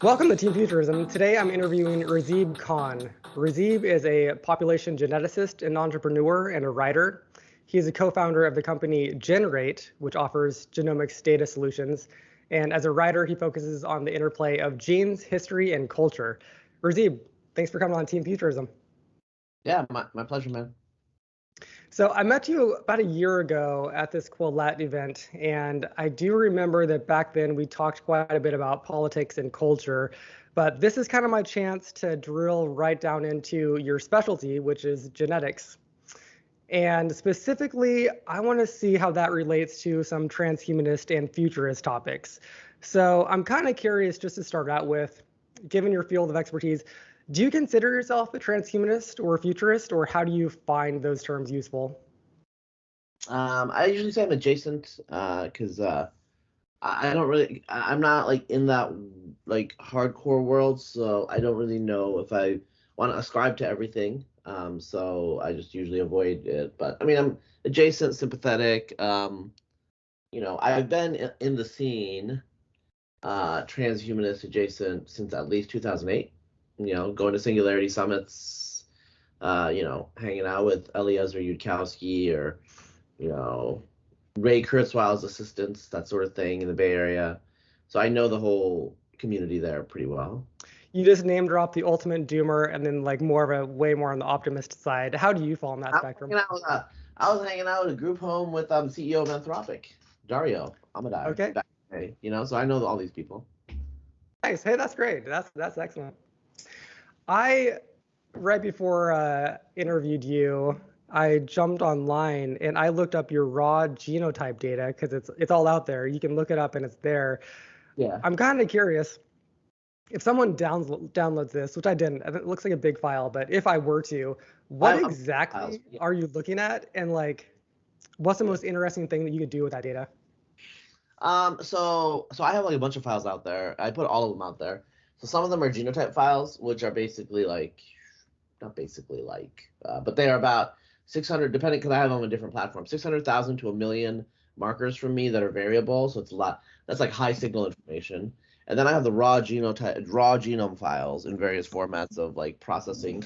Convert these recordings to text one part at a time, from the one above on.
Welcome to Team Futurism. Today I'm interviewing Razib Khan. Razib is a population geneticist, an entrepreneur, and a writer. He is a co-founder of the company GenRAIT, which offers genomics data solutions. And as a writer, he focuses on the interplay of genes, history, and culture. Razib, thanks for coming on Team Futurism. Yeah, my pleasure, man. So I met you about a year ago at this Quillette event, and I do remember that back then we talked quite a bit about politics and culture, but this is kind of my chance to drill right down into your specialty, which is genetics. And specifically, I want to see how that relates to some transhumanist and futurist topics. So I'm kind of curious, just to start out with, given your field of expertise, do you consider yourself a transhumanist or a futurist, or how do you find those terms useful? I usually say I'm adjacent because I don't really, I'm not like in that like hardcore world, so I don't really know if I want to ascribe to everything. So I just usually avoid it. But I mean, I'm adjacent, sympathetic. I've been in the scene, transhumanist adjacent since at least 2008. Going to Singularity summits, hanging out with Eliezer Yudkowsky or, Ray Kurzweil's assistants, that sort of thing in the Bay Area. So I know the whole community there pretty well. You just name drop the ultimate doomer and then like more of a way more on the optimist side. How do you fall in that spectrum? I was hanging out at a group home with CEO of Anthropic, Dario Amadai. Okay. Back in the day, so I know all these people. Nice. Hey, that's great. That's excellent. I, right before interviewed you, I jumped online and I looked up your raw genotype data because it's all out there. You can look it up and it's there. Yeah. I'm kind of curious if someone downloads this, which I didn't. It looks like a big file, but if I were to, what exactly are you looking at, and like, what's the most interesting thing that you could do with that data? So I have like a bunch of files out there. I put all of them out there. So some of them are genotype files, which are basically like, not basically like, but they are about 600, depending, because I have them on different platforms, 600,000 to 1 million markers from me that are variable. So it's a lot. That's like high signal information. And then I have the raw genome files in various formats of like processing.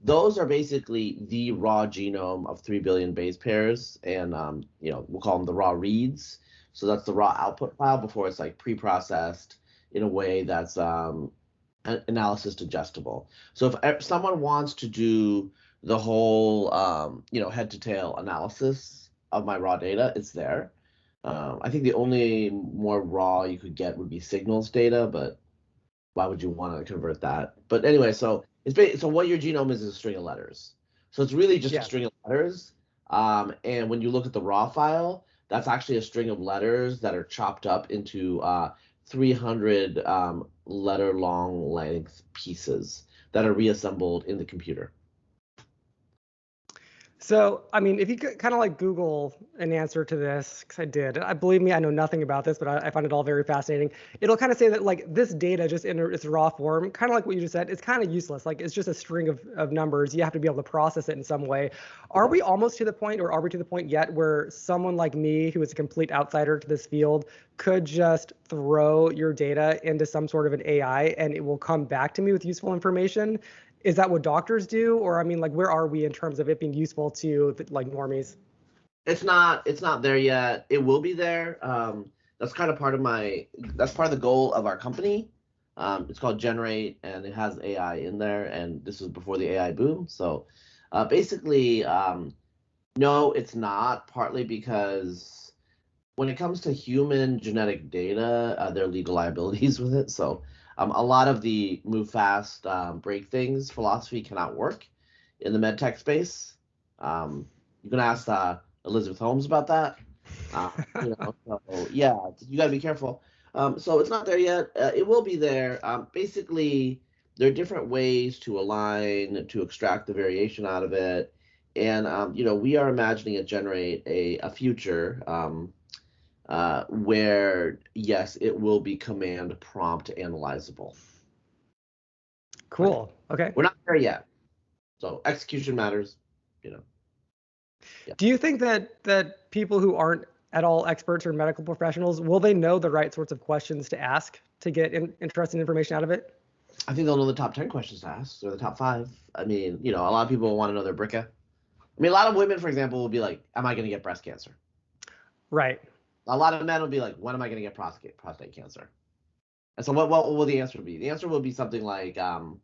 Those are basically the raw genome of 3 billion base pairs, and we'll call them the raw reads. So that's the raw output file before it's like pre-processed in a way that's analysis digestible. So if someone wants to do the whole head to tail analysis of my raw data, it's there. I think the only more raw you could get would be signals data, but why would you want to convert that? But anyway, so so what your genome is a string of letters. So it's really just a string of letters. And when you look at the raw file, that's actually a string of letters that are chopped up into 300 letter long length pieces that are reassembled in the computer. So, I mean, if you could kind of like Google an answer to this, because I did, believe me, I know nothing about this, but I find it all very fascinating. It'll kind of say that like this data just in its raw form, kind of like what you just said, it's kind of useless. Like it's just a string of numbers. You have to be able to process it in some way. Are we almost to the point, or are we to the point yet where someone like me, who is a complete outsider to this field, could just throw your data into some sort of an AI and it will come back to me with useful information? Is that what doctors do? Or I mean, like, where are we in terms of it being useful to like normies? It's not there yet. It will be there. That's kind of part of the goal of our company. It's called GenRAIT, and it has AI in there, and this was before the AI boom. So basically, no, it's not, partly because when it comes to human genetic data, there are legal liabilities with it. So a lot of the move fast, break things philosophy cannot work in the medtech space. You can ask Elizabeth Holmes about that. So yeah, you got to be careful. So it's not there yet. It will be there. Basically, there are different ways to align, to extract the variation out of it. And, we are imagining at GenRAIT a future where, yes, it will be command prompt analyzable. Cool. Okay. We're not there yet. So execution matters, Yeah. Do you think that people who aren't at all experts or medical professionals, will they know the right sorts of questions to ask to get interesting information out of it? I think they'll know the top 10 questions to ask, or the top 5. I mean, a lot of people want to know their BRCA. I mean, a lot of women, for example, will be like, am I going to get breast cancer? Right. A lot of men will be like, when am I going to get prostate cancer? And so what will the answer be? The answer will be something like, they'll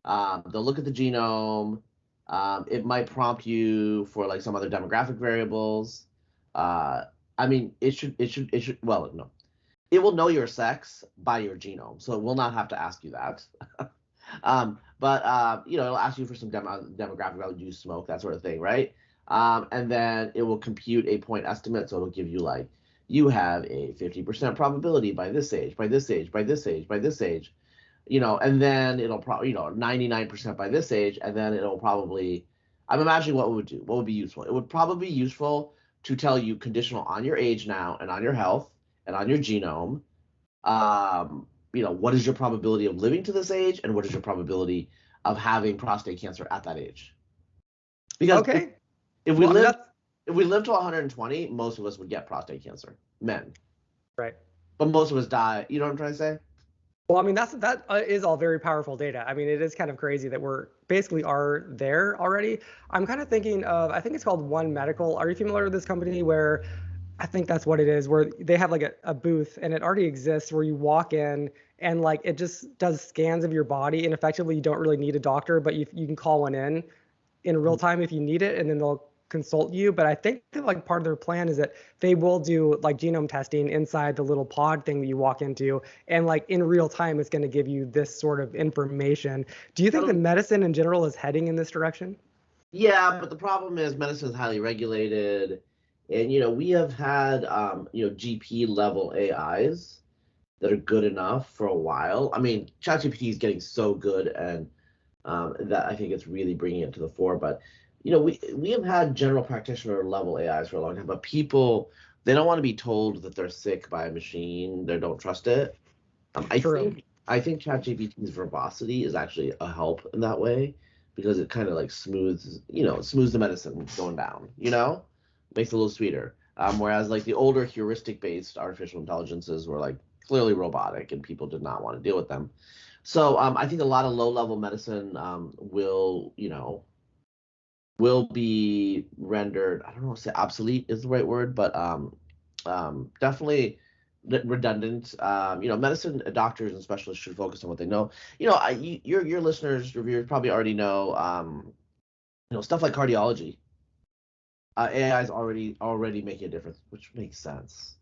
look at the genome. It might prompt you for like some other demographic variables. I mean, it should, well, no. It will know your sex by your genome, so it will not have to ask you that. But it'll ask you for some demographic value, do you smoke, that sort of thing, right? And then it will compute a point estimate, so it'll give you like, you have a 50% probability by this age, by this age, by this age, by this age, and then it'll probably, 99% by this age, and then it'll probably, I'm imagining what it would do, what would be useful. It would probably be useful to tell you conditional on your age now and on your health and on your genome, what is your probability of living to this age, and what is your probability of having prostate cancer at that age? Because okay. if we live to 120, most of us would get prostate cancer, men. Right. But most of us die. You know what I'm trying to say? Well, I mean, that is all very powerful data. I mean, it is kind of crazy that we're basically are there already. I'm kind of thinking of, I think it's called One Medical. Are you familiar with this company where I think that's what it is, where they have like a booth and it already exists where you walk in and like it just does scans of your body, and effectively you don't really need a doctor, but you can call one in real time if you need it, and then they'll consult you. But I think that like part of their plan is that they will do like genome testing inside the little pod thing that you walk into, and like in real time it's going to give you this sort of information. Do you think that medicine in general is heading in this direction? Yeah, but the problem is medicine is highly regulated. And, we have had, GP level AIs that are good enough for a while. I mean, ChatGPT is getting so good, and that I think it's really bringing it to the fore. But, we have had general practitioner level AIs for a long time, but people, they don't want to be told that they're sick by a machine. They don't trust it. I think ChatGPT's verbosity is actually a help in that way, because it kind of like smooths the medicine going down, makes it a little sweeter. Whereas like the older heuristic-based artificial intelligences were like clearly robotic, and people did not want to deal with them. So I think a lot of low-level medicine will be rendered, I don't know if say obsolete is the right word, but definitely redundant. Medicine doctors and specialists should focus on what they know. Your listeners, your viewers probably already know, stuff like cardiology. AI is already making a difference, which makes sense.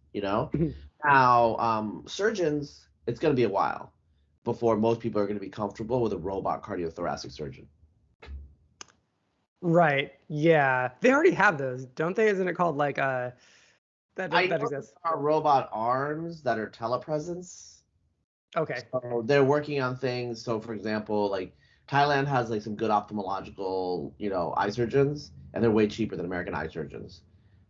Now, surgeons, it's going to be a while before most people are going to be comfortable with a robot cardiothoracic surgeon. Right. Yeah. They already have those, don't they? Isn't it called like that exists? There are robot arms that are telepresence. Okay. So they're working on things. So for example, like Thailand has like some good ophthalmological, eye surgeons, and they're way cheaper than American eye surgeons.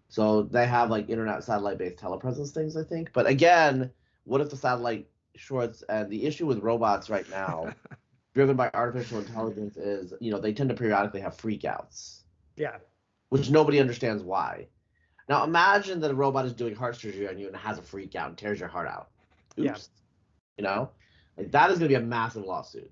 So they have like internet satellite-based telepresence things, I think. But again, what if the satellite shorts? And the issue with robots right now, driven by artificial intelligence, is they tend to periodically have freakouts. Yeah. Which nobody understands why. Now imagine that a robot is doing heart surgery on you and has a freak out and tears your heart out. Oops. Yeah. Like that is going to be a massive lawsuit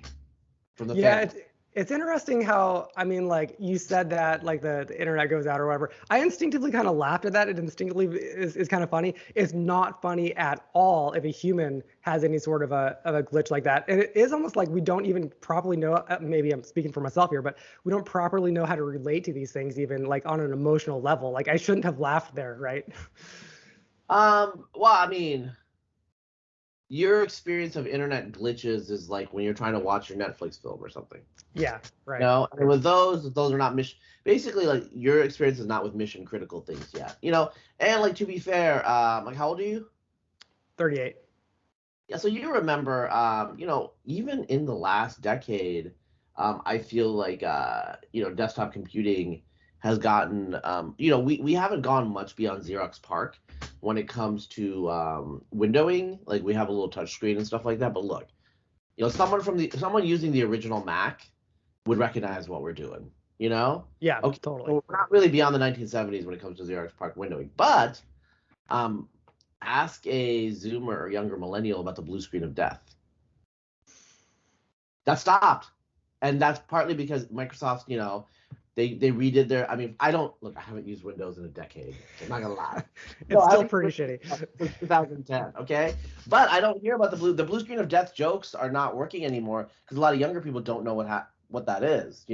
from the family. Yeah, it's interesting how, I mean, like you said that like the internet goes out or whatever. I instinctively kind of laughed at that. It instinctively is kind of funny. It's not funny at all if a human has any sort of a glitch like that. And it is almost like we don't even properly know, maybe I'm speaking for myself here, but we don't properly know how to relate to these things, even like on an emotional level. Like I shouldn't have laughed there, right? Well, I mean, your experience of internet glitches is like when you're trying to watch your Netflix film or something. Yeah, right. And with those are not mission. Basically, like your experience is not with mission critical things yet. And like to be fair, like how old are you? 38. Yeah, so you remember, even in the last decade, I feel like desktop computing has gotten, we haven't gone much beyond Xerox PARC when it comes to windowing. Like we have a little touch screen and stuff like that. But look, someone using the original Mac would recognize what we're doing. Yeah, okay, totally. So we're not really beyond the 1970s when it comes to Xerox PARC windowing, but Ask a Zoomer or younger millennial about the blue screen of death. That stopped. And that's partly because Microsoft, they redid their. I mean, I haven't used Windows in a decade. So I'm not gonna lie. It's I still haven't pretty used shitty. Windows since 2010. Okay, but I don't hear about the blue screen of death jokes are not working anymore because a lot of younger people don't know what that is.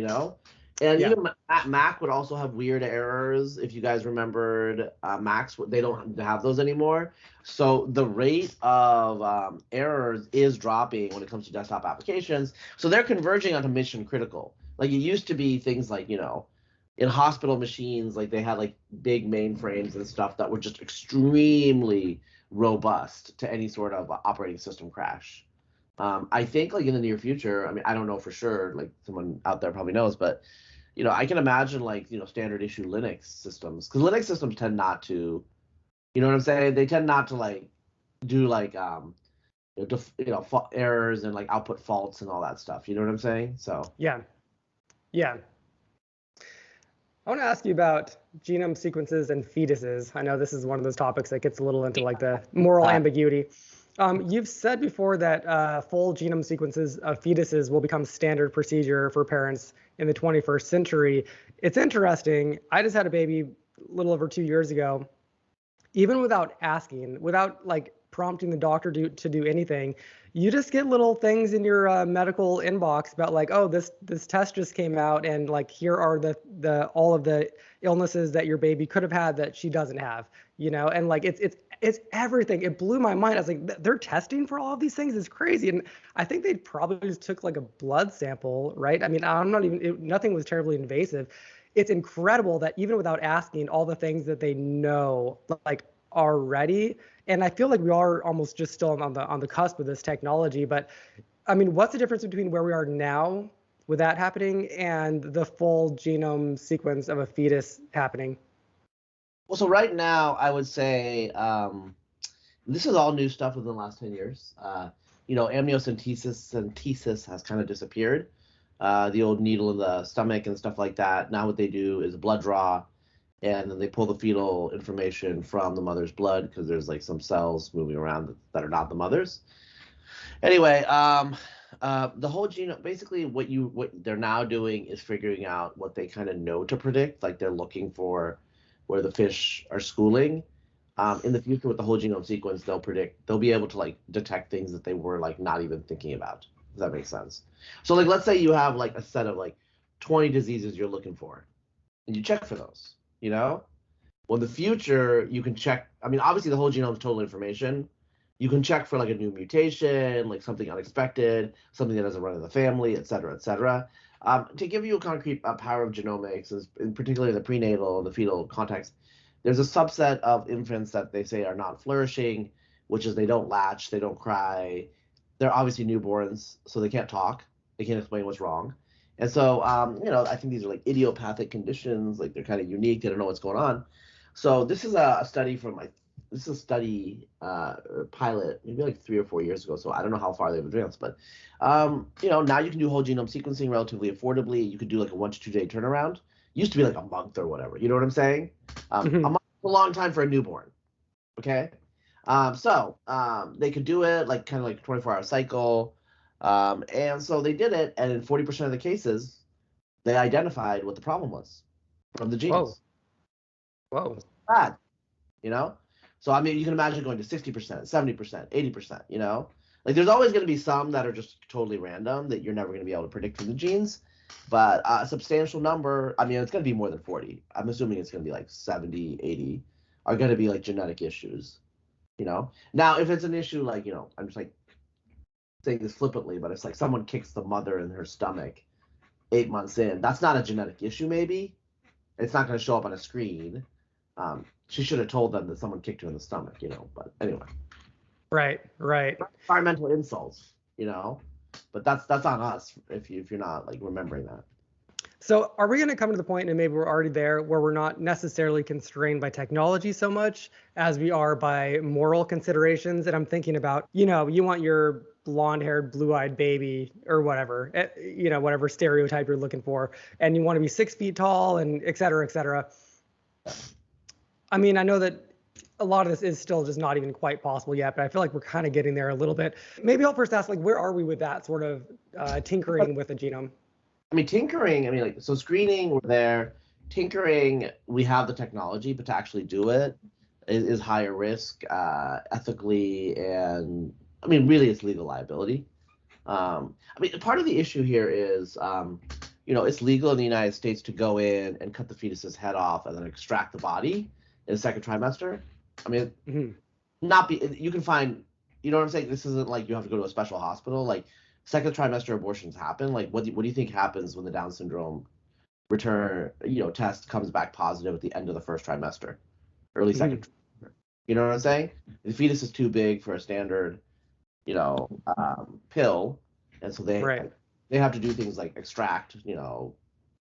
And Yeah. even Mac would also have weird errors. If you guys remembered, Macs, they don't have those anymore. So the rate of errors is dropping when it comes to desktop applications. So they're converging onto mission critical. Like it used to be things like, in hospital machines, like they had like big mainframes and stuff that were just extremely robust to any sort of operating system crash. I think like in the near future, I mean, I don't know for sure, like someone out there probably knows, but I can imagine like, standard issue Linux systems, because Linux systems tend not to, you know what I'm saying? They tend not to like do like errors and like output faults and all that stuff. You know what I'm saying? So Yeah. Yeah. I want to ask you about genome sequences and fetuses. I know this is one of those topics that gets a little into like the moral ambiguity. You've said before that full genome sequences of fetuses will become standard procedure for parents in the 21st century. It's interesting. I just had a baby a little over 2 years ago. Even without asking, without like prompting the doctor to do anything, you just get little things in your medical inbox about like, oh, this test just came out, and like here are the all of the illnesses that your baby could have had that she doesn't have, and like it's everything. It blew my mind. I was like, they're testing for all of these things. It's crazy. And I think they probably just took like a blood sample, right? I mean, I'm not even, nothing was terribly invasive. It's incredible that even without asking, all the things that they know like are ready. And I feel like we are almost just still on the cusp of this technology. But I mean, what's the difference between where we are now with that happening and the full genome sequence of a fetus happening? Well, so right now, I would say this is all new stuff within the last 10 years. Amniocentesis has kind of disappeared. The old needle in the stomach and stuff like that. Now what they do is a blood draw, and then they pull the fetal information from the mother's blood because there's like some cells moving around that are not the mother's. Anyway, the whole genome, basically what they're now doing is figuring out what they kind of know to predict. Like they're looking for where the fish are schooling. In the future with the whole genome sequence, they'll be able to like detect things that they were like not even thinking about. Does that make sense? So like let's say you have like a set of like 20 diseases you're looking for, and you check for those, Well, in the future, you can check. I mean, obviously, the whole genome is total information. You can check for like a new mutation, like something unexpected, something that doesn't run in the family, et cetera, et cetera. To give you a concrete power of genomics, in particularly the prenatal, the fetal context, there's a subset of infants that they say are not flourishing, which is they don't latch, they don't cry. They're obviously newborns, so they can't talk. They can't explain what's wrong. And so, I think these are like idiopathic conditions, like they're kind of unique. They don't know what's going on. So this is a study this is a study pilot maybe like 3 or 4 years ago. So I don't know how far they've advanced, but now you can do whole genome sequencing relatively affordably. You could do like a 1 to 2 day turnaround. Used to be like a month or whatever. You know what I'm saying? A month is a long time for a newborn. Okay. They could do it like kind of like a 24-hour cycle. And so they did it, and in 40% of the cases, they identified what the problem was from the genes. Whoa. Bad, So I mean, you can imagine going to 60%, 70%, 80%. Like there's always going to be some that are just totally random that you're never going to be able to predict from the genes, but a substantial number. I mean, it's going to be more than 40. I'm assuming it's going to be like 70, 80 are going to be like genetic issues. Now if it's an issue like I'm just like saying this flippantly, but it's like someone kicks the mother in her stomach 8 months in. That's not a genetic issue. Maybe it's not going to show up on a screen. She should have told them that someone kicked her in the stomach, But anyway, Right. environmental insults, But that's on us if you're not like remembering that. So are we going to come to the point, and maybe we're already there, where we're not necessarily constrained by technology so much as we are by moral considerations? And I'm thinking about, you want your blonde-haired, blue-eyed baby or whatever, whatever stereotype you're looking for, and you want to be 6 feet tall and et cetera, et cetera. I mean, I know that a lot of this is still just not even quite possible yet, but I feel like we're kind of getting there a little bit. Maybe I'll first ask, like, where are we with that sort of tinkering with the genome? I mean, tinkering, I mean, like, so screening, we're there. Tinkering, we have the technology, but to actually do it is higher risk, ethically, and I mean, really, it's legal liability. I mean, part of the issue here is, it's legal in the United States to go in and cut the fetus's head off and then extract the body in the second trimester. I mean, you can find, you know what I'm saying? This isn't like you have to go to a special hospital. Like, second trimester abortions happen. Like, what do you think happens when the Down syndrome test comes back positive at the end of the first trimester, early second trimester? You know what I'm saying? The fetus is too big for a standard, pill, and so they have to do things like extract,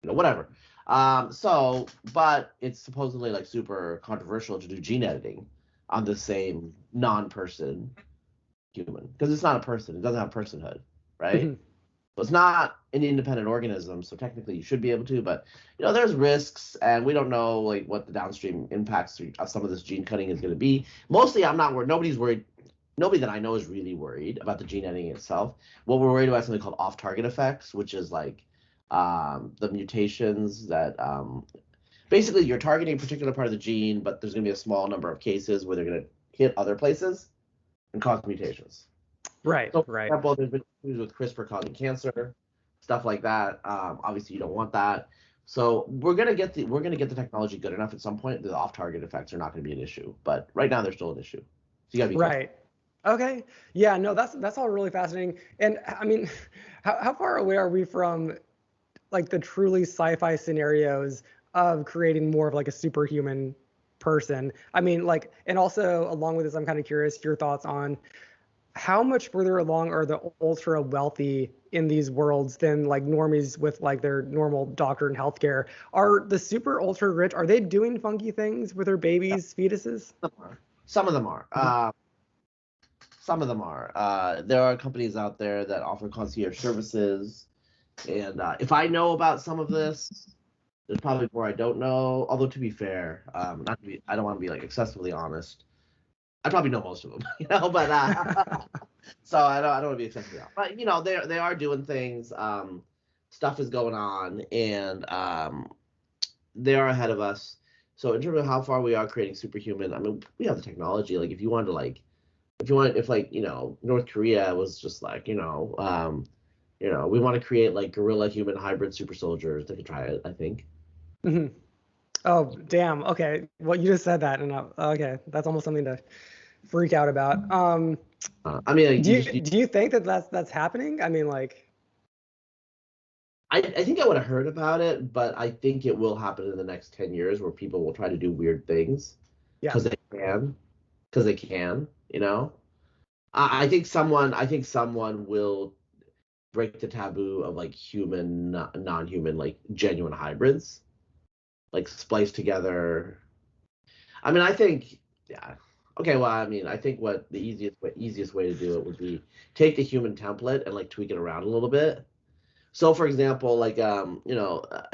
whatever. But it's supposedly like super controversial to do gene editing on the same non-person human because it's not a person. It doesn't have personhood, right? So it's not an independent organism, so technically you should be able to, but there's risks, and we don't know like what the downstream impacts of some of this gene cutting is going to be. Mostly, I'm not worried. Nobody's worried. Nobody that I know is really worried about the gene editing itself. What we're worried about is something called off-target effects, which is like the mutations that basically you're targeting a particular part of the gene, but there's going to be a small number of cases where they're going to hit other places and cause mutations. Right. So, for example, there's been issues with CRISPR causing cancer, stuff like that. Obviously, you don't want that. So we're gonna get the technology good enough at some point. The off-target effects are not going to be an issue, but right now they're still an issue. So you gotta be careful. Okay. Yeah, no, that's all really fascinating. And I mean, how far away are we from like the truly sci-fi scenarios of creating more of like a superhuman person? I mean, like, and also along with this, I'm kind of curious your thoughts on how much further along are the ultra wealthy in these worlds than like normies with like their normal doctor and healthcare? Are the super ultra rich, are they doing funky things with their babies, fetuses? Some of them are. Some of them are. There are companies out there that offer concierge services, and if I know about some of this, there's probably more I don't know. Although to be fair, I don't want to be like excessively honest. I probably know most of them, but so I don't want to be excessively honest. But they are doing things. Stuff is going on, and they are ahead of us. So in terms of how far we are creating superhuman, I mean, we have the technology. Like, if North Korea was just like, we want to create like gorilla human hybrid super soldiers. They could try it, I think. Oh, damn. Okay. Well, you just said that, and okay, that's almost something to freak out about. I mean, like, do you think that that's happening? I mean, like, I think I would have heard about it, but I think it will happen in the next 10 years where people will try to do weird things because they can, I think someone will break the taboo of like human, non-human, like genuine hybrids, like spliced together. I mean, I think, yeah. Okay, well, I mean, I think what the easiest way to do it would be take the human template and like tweak it around a little bit. So, for example, like I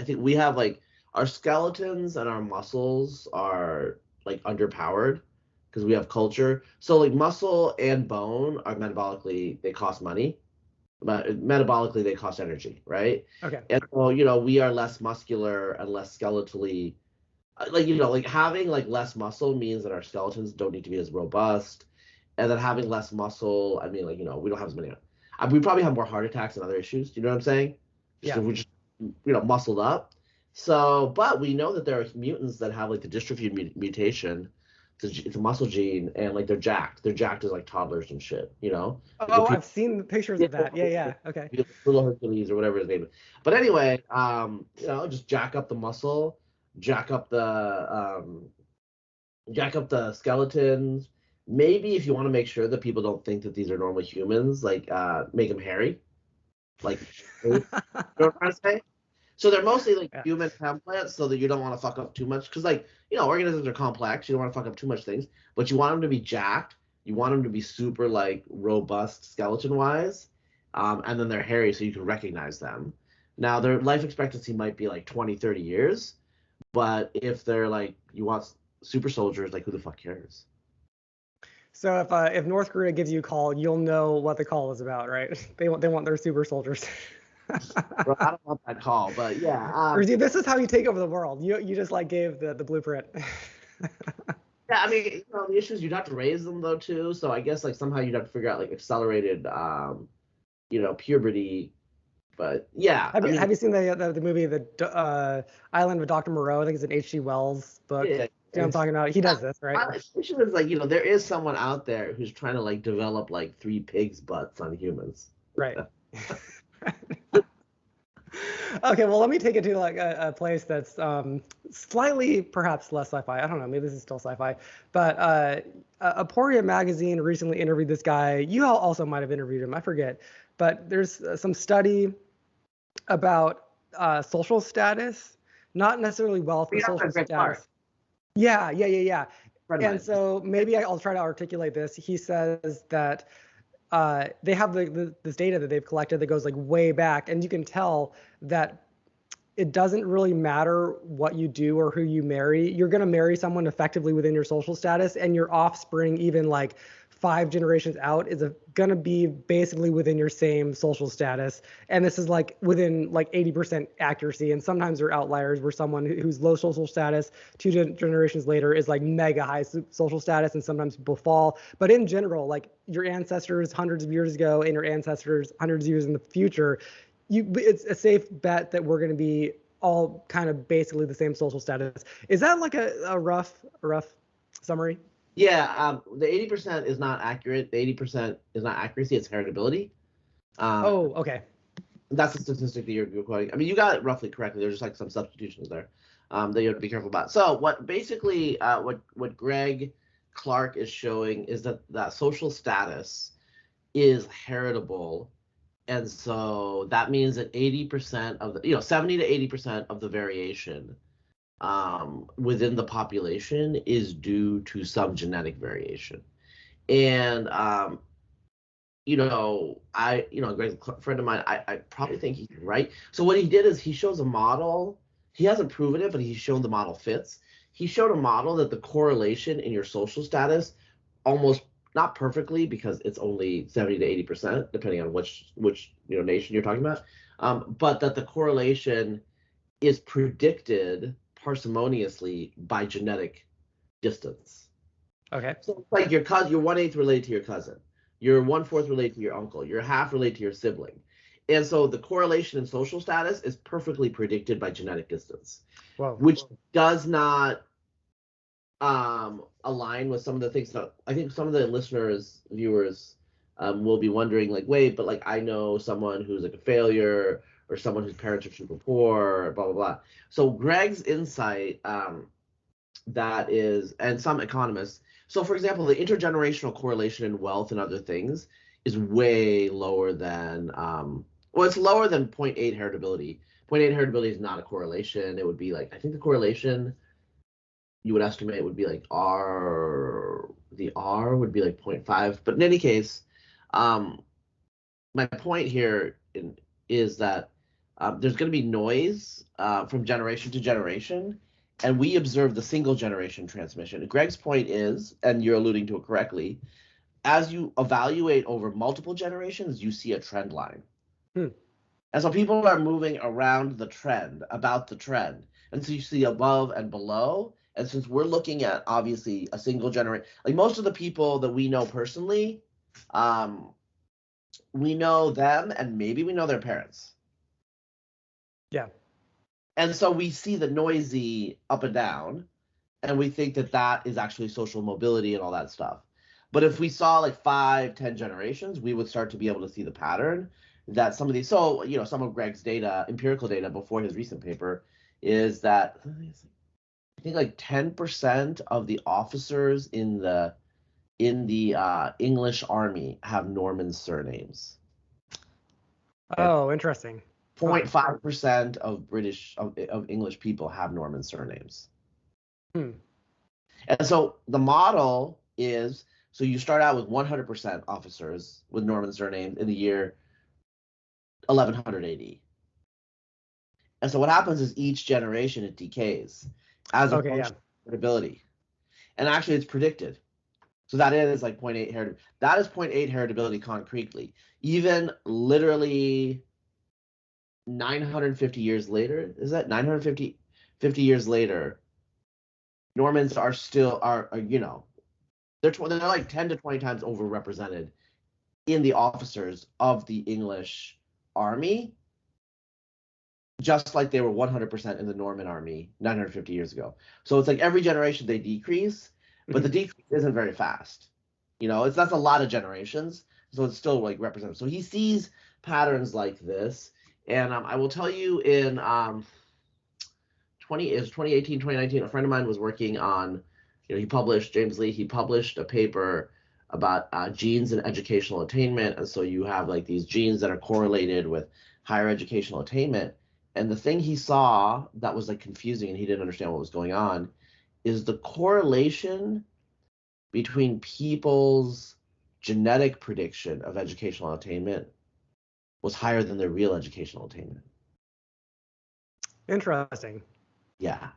think we have like our skeletons and our muscles are like underpowered because we have culture. So like muscle and bone are they cost money, but metabolically they cost energy, right? Okay. And so we are less muscular and less skeletally. Like having like less muscle means that our skeletons don't need to be as robust, and then having less muscle, I mean, like we don't have as many. We probably have more heart attacks and other issues. Do you know what I'm saying? Yeah. We're just muscled up. So, but we know that there are mutants that have like the dystrophy mutation. It's a muscle gene, and like they're jacked. They're jacked as like toddlers and shit. Oh, I've seen the pictures of that. Yeah. Okay. Little Hercules or whatever his name is. But anyway, just jack up the muscle, jack up the skeletons. Maybe if you want to make sure that people don't think that these are normal humans, like make them hairy. Like, you know what I'm trying to say? So they're mostly like human templates, so that you don't want to fuck up too much. Because organisms are complex. You don't want to fuck up too much things, but you want them to be jacked. You want them to be super like robust skeleton wise, and then they're hairy, so you can recognize them. Now their life expectancy might be like 20, 30 years, but if they're like super soldiers, like who the fuck cares? So if North Korea gives you a call, you'll know what the call is about, right? They want their super soldiers. Bro, I don't want that call, but yeah. Or see, this is how you take over the world. You just like gave the blueprint. Yeah, I mean, the issue is you'd have to raise them though too. So I guess like somehow you'd have to figure out like accelerated, puberty. But yeah, Have you seen the movie The Island of Dr. Moreau? I think it's an H.G. Wells book. yeah. You know what I'm talking about? He does this, right? The issue is like there is someone out there who's trying to like develop like 3 pigs' butts on humans. Right. Okay, well, let me take it to like a place that's slightly perhaps less sci-fi. I don't know, maybe this is still sci-fi. But Aporia magazine recently interviewed this guy. You all also might have interviewed him, I forget. But there's some study about social status, not necessarily wealth, but social status. Yeah. And so maybe I'll try to articulate this. He says that they have this data that they've collected that goes like way back, and you can tell that it doesn't really matter what you do or who you marry. You're going to marry someone effectively within your social status, and your offspring, even like 5 generations out, is going to be basically within your same social status. And this is like within like 80% accuracy. And sometimes there are outliers where someone who's low social status 2 generations later is like mega high social status, and sometimes people fall. But in general, like your ancestors hundreds of years ago and your ancestors hundreds of years in the future, it's a safe bet that we're going to be all kind of basically the same social status. Is that like a rough summary? Yeah, the 80% is not accurate. The 80% is not accuracy, it's heritability. Okay. That's the statistic that you're quoting. I mean, you got it roughly correctly. There's just like some substitutions there that you have to be careful about. So what basically what Greg Clark is showing is that social status is heritable. And so that means that 80% of the, 70 to 80% of the variation within the population is due to some genetic variation. And, a great friend of mine, I probably think he's right. So what he did is he shows a model. He hasn't proven it, but he's shown the model fits. He showed a model that the correlation in your social status almost not perfectly, because it's only 70 to 80%, depending on which nation you're talking about, but that the correlation is predicted parsimoniously by genetic distance. Okay. So it's like your cousin, you're 1/8 related to your cousin, you're 1/4 related to your uncle, you're half related to your sibling, and so the correlation in social status is perfectly predicted by genetic distance. Whoa. Which does not align with some of the things that I think some of the viewers will be wondering, like, wait, but like I know someone who's like a failure, or someone whose parents are super poor, blah blah blah. So Greg's insight, that is, and some economists. So for example, the intergenerational correlation in wealth and other things is way lower than it's lower than 0.8 heritability. 0.8 heritability is not a correlation. It would be like, I think the correlation you would estimate would be like the R would be like 0.5. But in any case, my point here is that there's going to be noise from generation to generation, and we observe the single generation transmission. Greg's point is, and you're alluding to it correctly, as you evaluate over multiple generations, you see a trend line. And so people are moving around the trend, about the trend. And so you see above and below. And since we're looking at obviously a single generation, like most of the people that we know personally, we know them and maybe we know their parents. Yeah. And so we see the noisy up and down, and we think that is actually social mobility and all that stuff. But if we saw like 5, 10 generations, we would start to be able to see the pattern that some of these. So, some of Greg's data, empirical data before his recent paper, is that I think like 10% of the officers in the English army have Norman surnames. Oh, interesting. 0.5% of English people have Norman surnames. And so the model is, so you start out with 100% officers with Norman surnames in the year 1100 AD. And so what happens is each generation it decays as a function of heritability. and actually it's predicted. So that is like 0.8 heritability. That is 0.8 heritability concretely. Even literally 950 years later, is that 950 years later, Normans are still they're like 10 to 20 times overrepresented in the officers of the English army, just like they were 100% in the Norman army 950 years ago. So it's like every generation they decrease, but the decrease isn't very fast. That's a lot of generations, so it's still like representative. So he sees patterns like this, and I will tell you in 2018, 2019, a friend of mine was working on, James Lee, he published a paper about genes and educational attainment. And so you have like these genes that are correlated with higher educational attainment. And the thing he saw that was like confusing and he didn't understand what was going on is the correlation between people's genetic prediction of educational attainment was higher than their real educational attainment. Interesting. Yeah.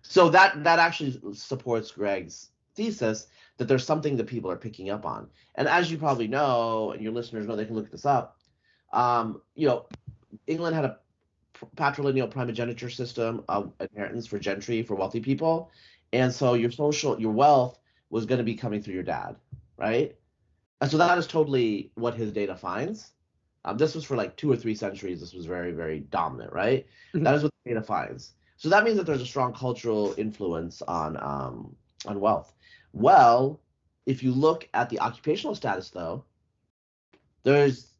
So that actually supports Greg's thesis that there's something that people are picking up on. And as you probably know, and your listeners know, they can look this up. England had a patrilineal primogeniture system of inheritance for gentry, for wealthy people. And so your wealth was going to be coming through your dad, right? And so that is totally what his data finds. This was for like 2 or 3 centuries. This was very, very dominant, right? That is what the data finds. So that means that there's a strong cultural influence on wealth. Well, if you look at the occupational status, though, there's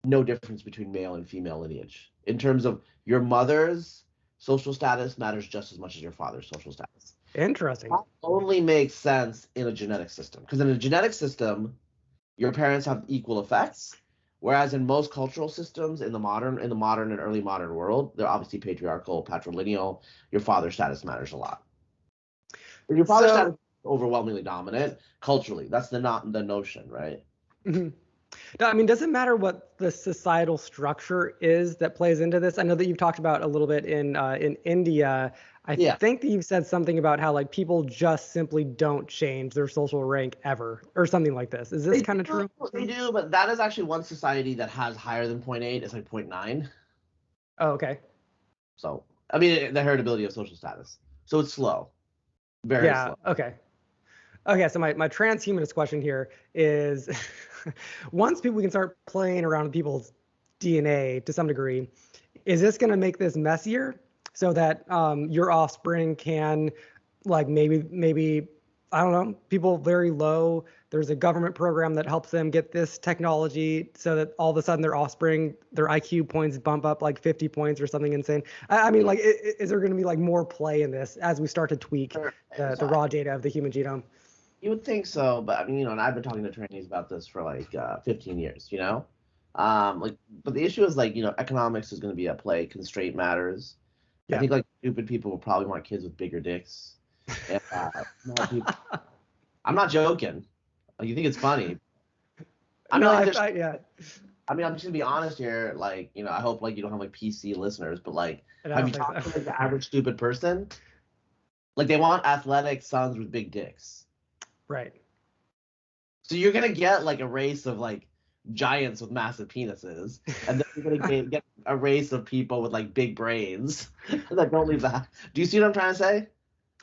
no difference between male and female lineage. In terms of your mother's social status matters just as much as your father's social status. Interesting. That only makes sense in a genetic system, because in a genetic system, your parents have equal effects. Whereas in most cultural systems in the modern and early modern world, they're obviously patriarchal, patrilineal. Your father's status matters a lot. Your father's status is overwhelmingly dominant culturally. That's the notion, right? Mm-hmm. I mean, does it matter what the societal structure is that plays into this? I know that you've talked about a little bit in India. I think that you've said something about how like people just simply don't change their social rank ever, or something like this. Is this kind of true? They do, but that is actually one society that has higher than 0.8. It's like 0.9. Oh, okay. So, I mean, the heritability of social status. So it's slow. Very slow. Okay. Okay, so my transhumanist question here is, once we can start playing around with people's DNA to some degree, is this going to make this messier so that your offspring can, like maybe I don't know, people very low, there's a government program that helps them get this technology so that all of a sudden their offspring, their IQ points bump up like 50 points or something insane. I mean, like, is there going to be like more play in this as we start to tweak the raw data of the human genome? You would think so, but I mean, and I've been talking to trainees about this for like 15 years, but the issue is like, economics is going to be at play. Constraint matters. Yeah. I think like stupid people will probably want kids with bigger dicks. And, I'm not joking. Like, you think it's funny? I'm just gonna be honest here. Like, I hope like you don't have like PC listeners, but like, have you talked to like the average stupid person? Like, they want athletic sons with big dicks. Right. So you're gonna get like a race of like giants with massive penises, and then you're gonna get a race of people with like big brains that don't leave that. Do you see what I'm trying to say?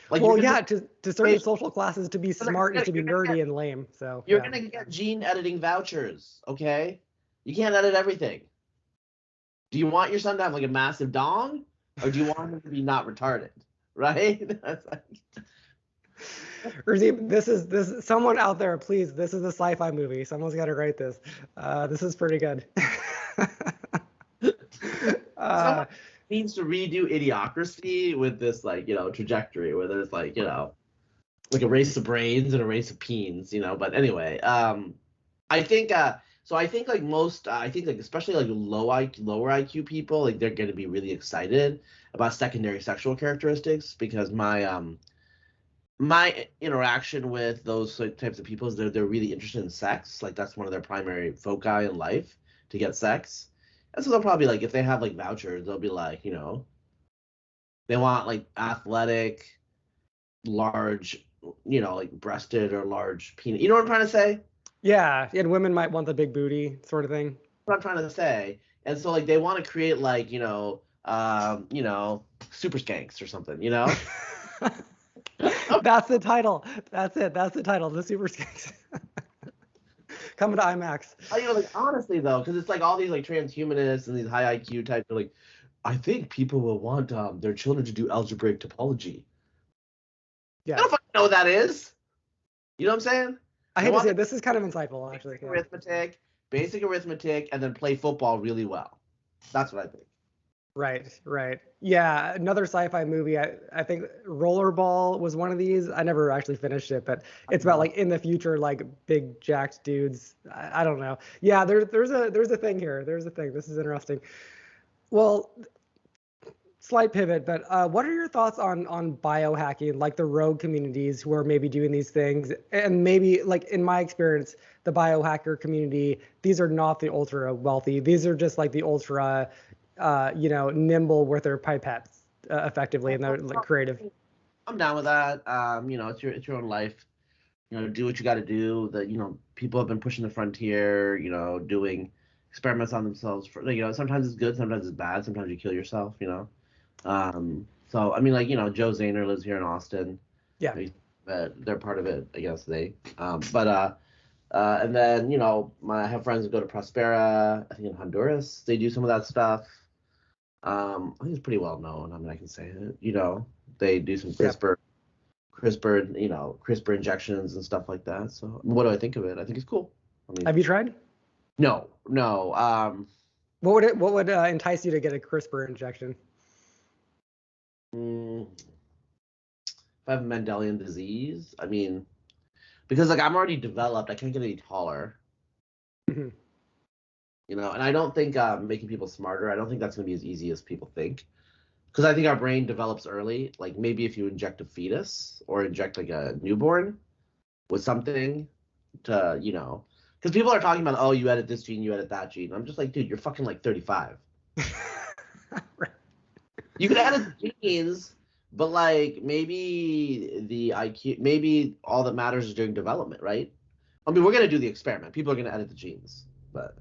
Like, well, yeah, to certain social classes, to be smart is to be nerdy and lame. So you're gonna get gene editing vouchers, okay? You can't edit everything. Do you want your son to have like a massive dong, or do you want him to be not retarded? Right? That's like... Razib, this is someone out there, please. This is a sci-fi movie. Someone's got to write this. This is pretty good. Someone needs to redo Idiocracy with this like trajectory where there's like like a race of brains and a race of peens, But anyway, I think like most, I think like especially like lower IQ people, like they're going to be really excited about secondary sexual characteristics, because my interaction with those types of people is they're really interested in sex. Like, that's one of their primary foci in life, to get sex. And so they'll probably like, if they have like vouchers, they'll be like, they want like athletic, large, like breasted or large penis. You know what I'm trying to say? Yeah, and women might want the big booty sort of thing. What I'm trying to say. And so like they want to create like, super skanks or something, That's the title. That's it. That's the title. The Super Skanks. Coming to IMAX. Like honestly though, because it's like all these like transhumanists and these high IQ types are like, I think people will want their children to do algebraic topology. Yeah. I don't fucking know what that is. You know what I'm saying? I hate to say it, this is kind of insightful, actually. Basic arithmetic, and then play football really well. That's what I think. Right. Yeah, another sci-fi movie. I think Rollerball was one of these. I never actually finished it, but it's about like in the future, like big jacked dudes. I don't know. Yeah, there's a thing here. There's a thing. This is interesting. Well, slight pivot, but what are your thoughts on biohacking, like the rogue communities who are maybe doing these things, and maybe like in my experience, the biohacker community, these are not the ultra wealthy. These are just like the ultra, nimble with their pipettes, effectively, and they're like creative. I'm down with that. It's your own life. Do what you got to do. People have been pushing the frontier. Doing experiments on themselves for sometimes it's good, sometimes it's bad, sometimes you kill yourself. So I mean, like Joe Zahner lives here in Austin. Yeah. They're part of it, I guess and then I have friends who go to Prospera, I think in Honduras. They do some of that stuff. I think it's pretty well known. I mean, I can say it. They do some CRISPR injections and stuff like that. So what do I think of it? I think it's cool. I mean, have you tried? No. What would entice you to get a CRISPR injection? If I have Mendelian disease, I mean, because like I'm already developed, I can't get any taller. Mm-hmm. And I don't think making people smarter, I don't think that's going to be as easy as people think. Because I think our brain develops early. Like maybe if you inject a fetus or inject like a newborn with something to, because people are talking about, oh, you edit this gene, you edit that gene. I'm just like, dude, you're fucking like 35. Right. You could edit genes, but like maybe the IQ, maybe all that matters is during development, right? I mean, we're going to do the experiment. People are going to edit the genes, but.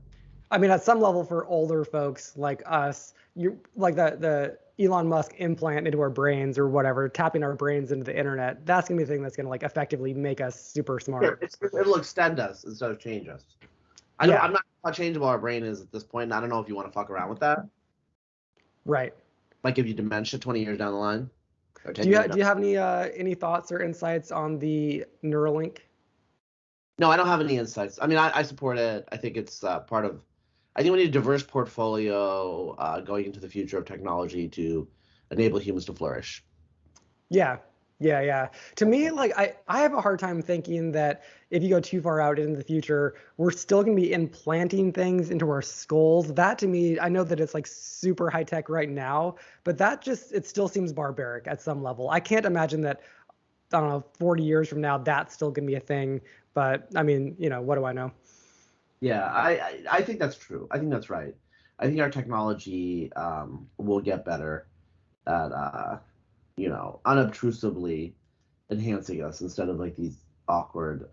I mean, at some level, for older folks like us, you like the Elon Musk implant into our brains or whatever, tapping our brains into the internet. That's gonna be the thing that's gonna like effectively make us super smart. It'll extend us instead of change us. I'm not sure how changeable our brain is at this point, and I don't know if you want to fuck around with that. Right. Might give you dementia 20 years down the line. Do you have any thoughts or insights on the Neuralink? No, I don't have any insights. I mean, I support it. I think it's part of. I think we need a diverse portfolio going into the future of technology to enable humans to flourish. Yeah. To me, like I have a hard time thinking that if you go too far out into the future, we're still going to be implanting things into our skulls. That to me, I know that it's like super high tech right now, but it still seems barbaric at some level. I can't imagine that, I don't know, 40 years from now, that's still going to be a thing. But I mean, what do I know? Yeah, I think that's true. I think that's right. I think our technology will get better at unobtrusively enhancing us instead of like these awkward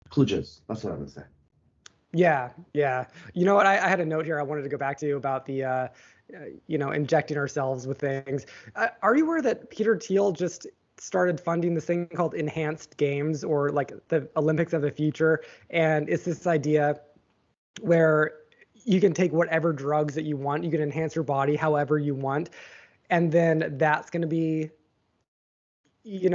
kludges. That's what I'm gonna say. Yeah. You know what? I had a note here I wanted to go back to about the injecting ourselves with things. Are you aware that Peter Thiel just started funding this thing called enhanced games, or like the Olympics of the future? And it's this idea where you can take whatever drugs that you want, you can enhance your body however you want, and then that's going to be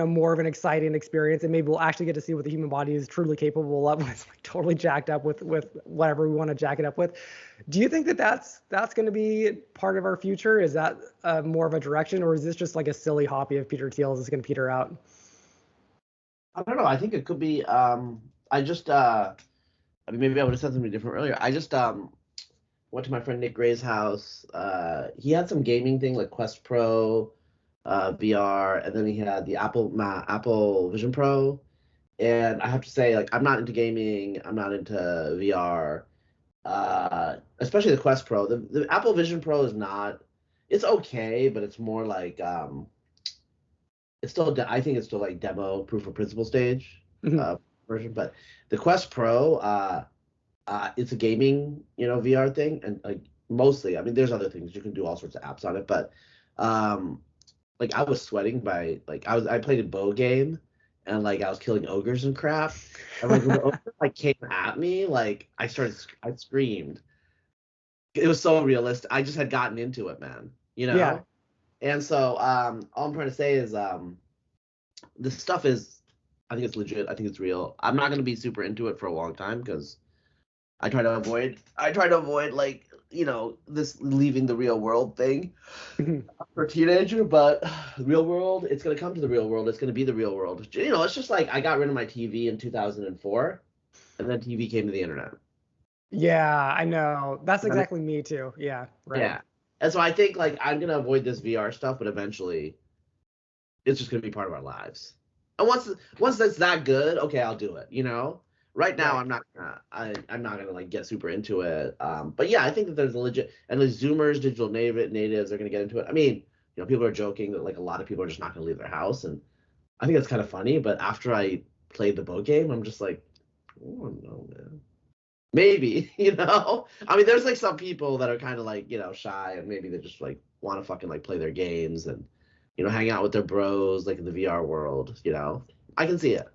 more of an exciting experience, and maybe we'll actually get to see what the human body is truly capable of when it's like totally jacked up with whatever we want to jack it up with. Do you think that that's going to be part of our future? Is that more of a direction, or is this just like a silly hobby of Peter Thiel's that's going to peter out? I don't know. I think it could be. I mean, maybe I would have said something different earlier. I just went to my friend Nick Gray's house. He had some gaming thing like Quest Pro, VR, and then he had the Apple Vision Pro. And I have to say, like, I'm not into gaming. I'm not into VR, especially the Quest Pro. The Apple Vision Pro is not. It's okay, but it's more like it's still I think it's still like demo proof of principle stage Mhm. version. But the Quest Pro, it's a gaming, VR thing, and like mostly, I mean, there's other things you can do all sorts of apps on it, but um, like I was sweating by like I played a bow game, and like I was killing ogres and crap, and like when the ogre like came at me, like I screamed. It was so realistic. I just had gotten into it, man. Yeah. And so all I'm trying to say is this stuff is, I think it's legit. I think it's real. I'm not gonna be super into it for a long time because I try to avoid like this leaving the real world thing Mhm. for a teenager. But real world, it's gonna come to the real world. It's gonna be the real world. It's just like I got rid of my TV in 2004, and then TV came to the internet. Yeah, I know. That's And then, exactly me too. Yeah, right. yeah, and so I think like I'm gonna avoid this VR stuff, but eventually it's just gonna be part of our lives. And once that's that good, okay, I'll do it. Right now Right. I'm not gonna like get super into it. But yeah, I think that there's a legit, and the Zoomers, digital natives are gonna get into it. I mean, people are joking that like a lot of people are just not gonna leave their house, and I think that's kind of funny. But after I played the boat game, I'm just like, oh no, man. Maybe, I mean, there's like some people that are kind of like, shy, and maybe they just like want to fucking like play their games and, hang out with their bros like in the VR world. I can see it.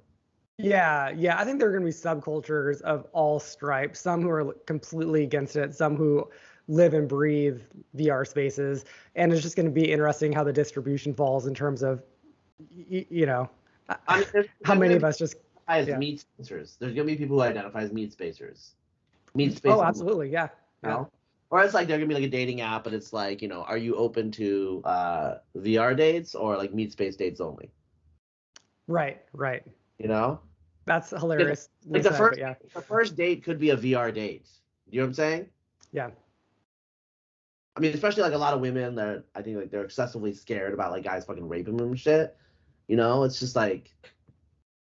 Yeah, yeah. I think there are going to be subcultures of all stripes. Some who are completely against it. Some who live and breathe VR spaces. And it's just going to be interesting how the distribution falls in terms of, you know, I mean, there's, how there's many gonna of be us just, as yeah. meat spacers. There's gonna be people who identify as meat spacers. Meat Oh, spacers, absolutely. Yeah. you Yeah. know? Or it's like they're gonna be like a dating app, but it's like, are you open to VR dates or like meat space dates only? Right. Right. You know? That's Yeah, hilariously like the said, but first yeah. the first date could be a VR date. You know what I'm saying? Yeah. I mean, especially like a lot of women that I think like they're excessively scared about like guys fucking raping them and shit. It's just like,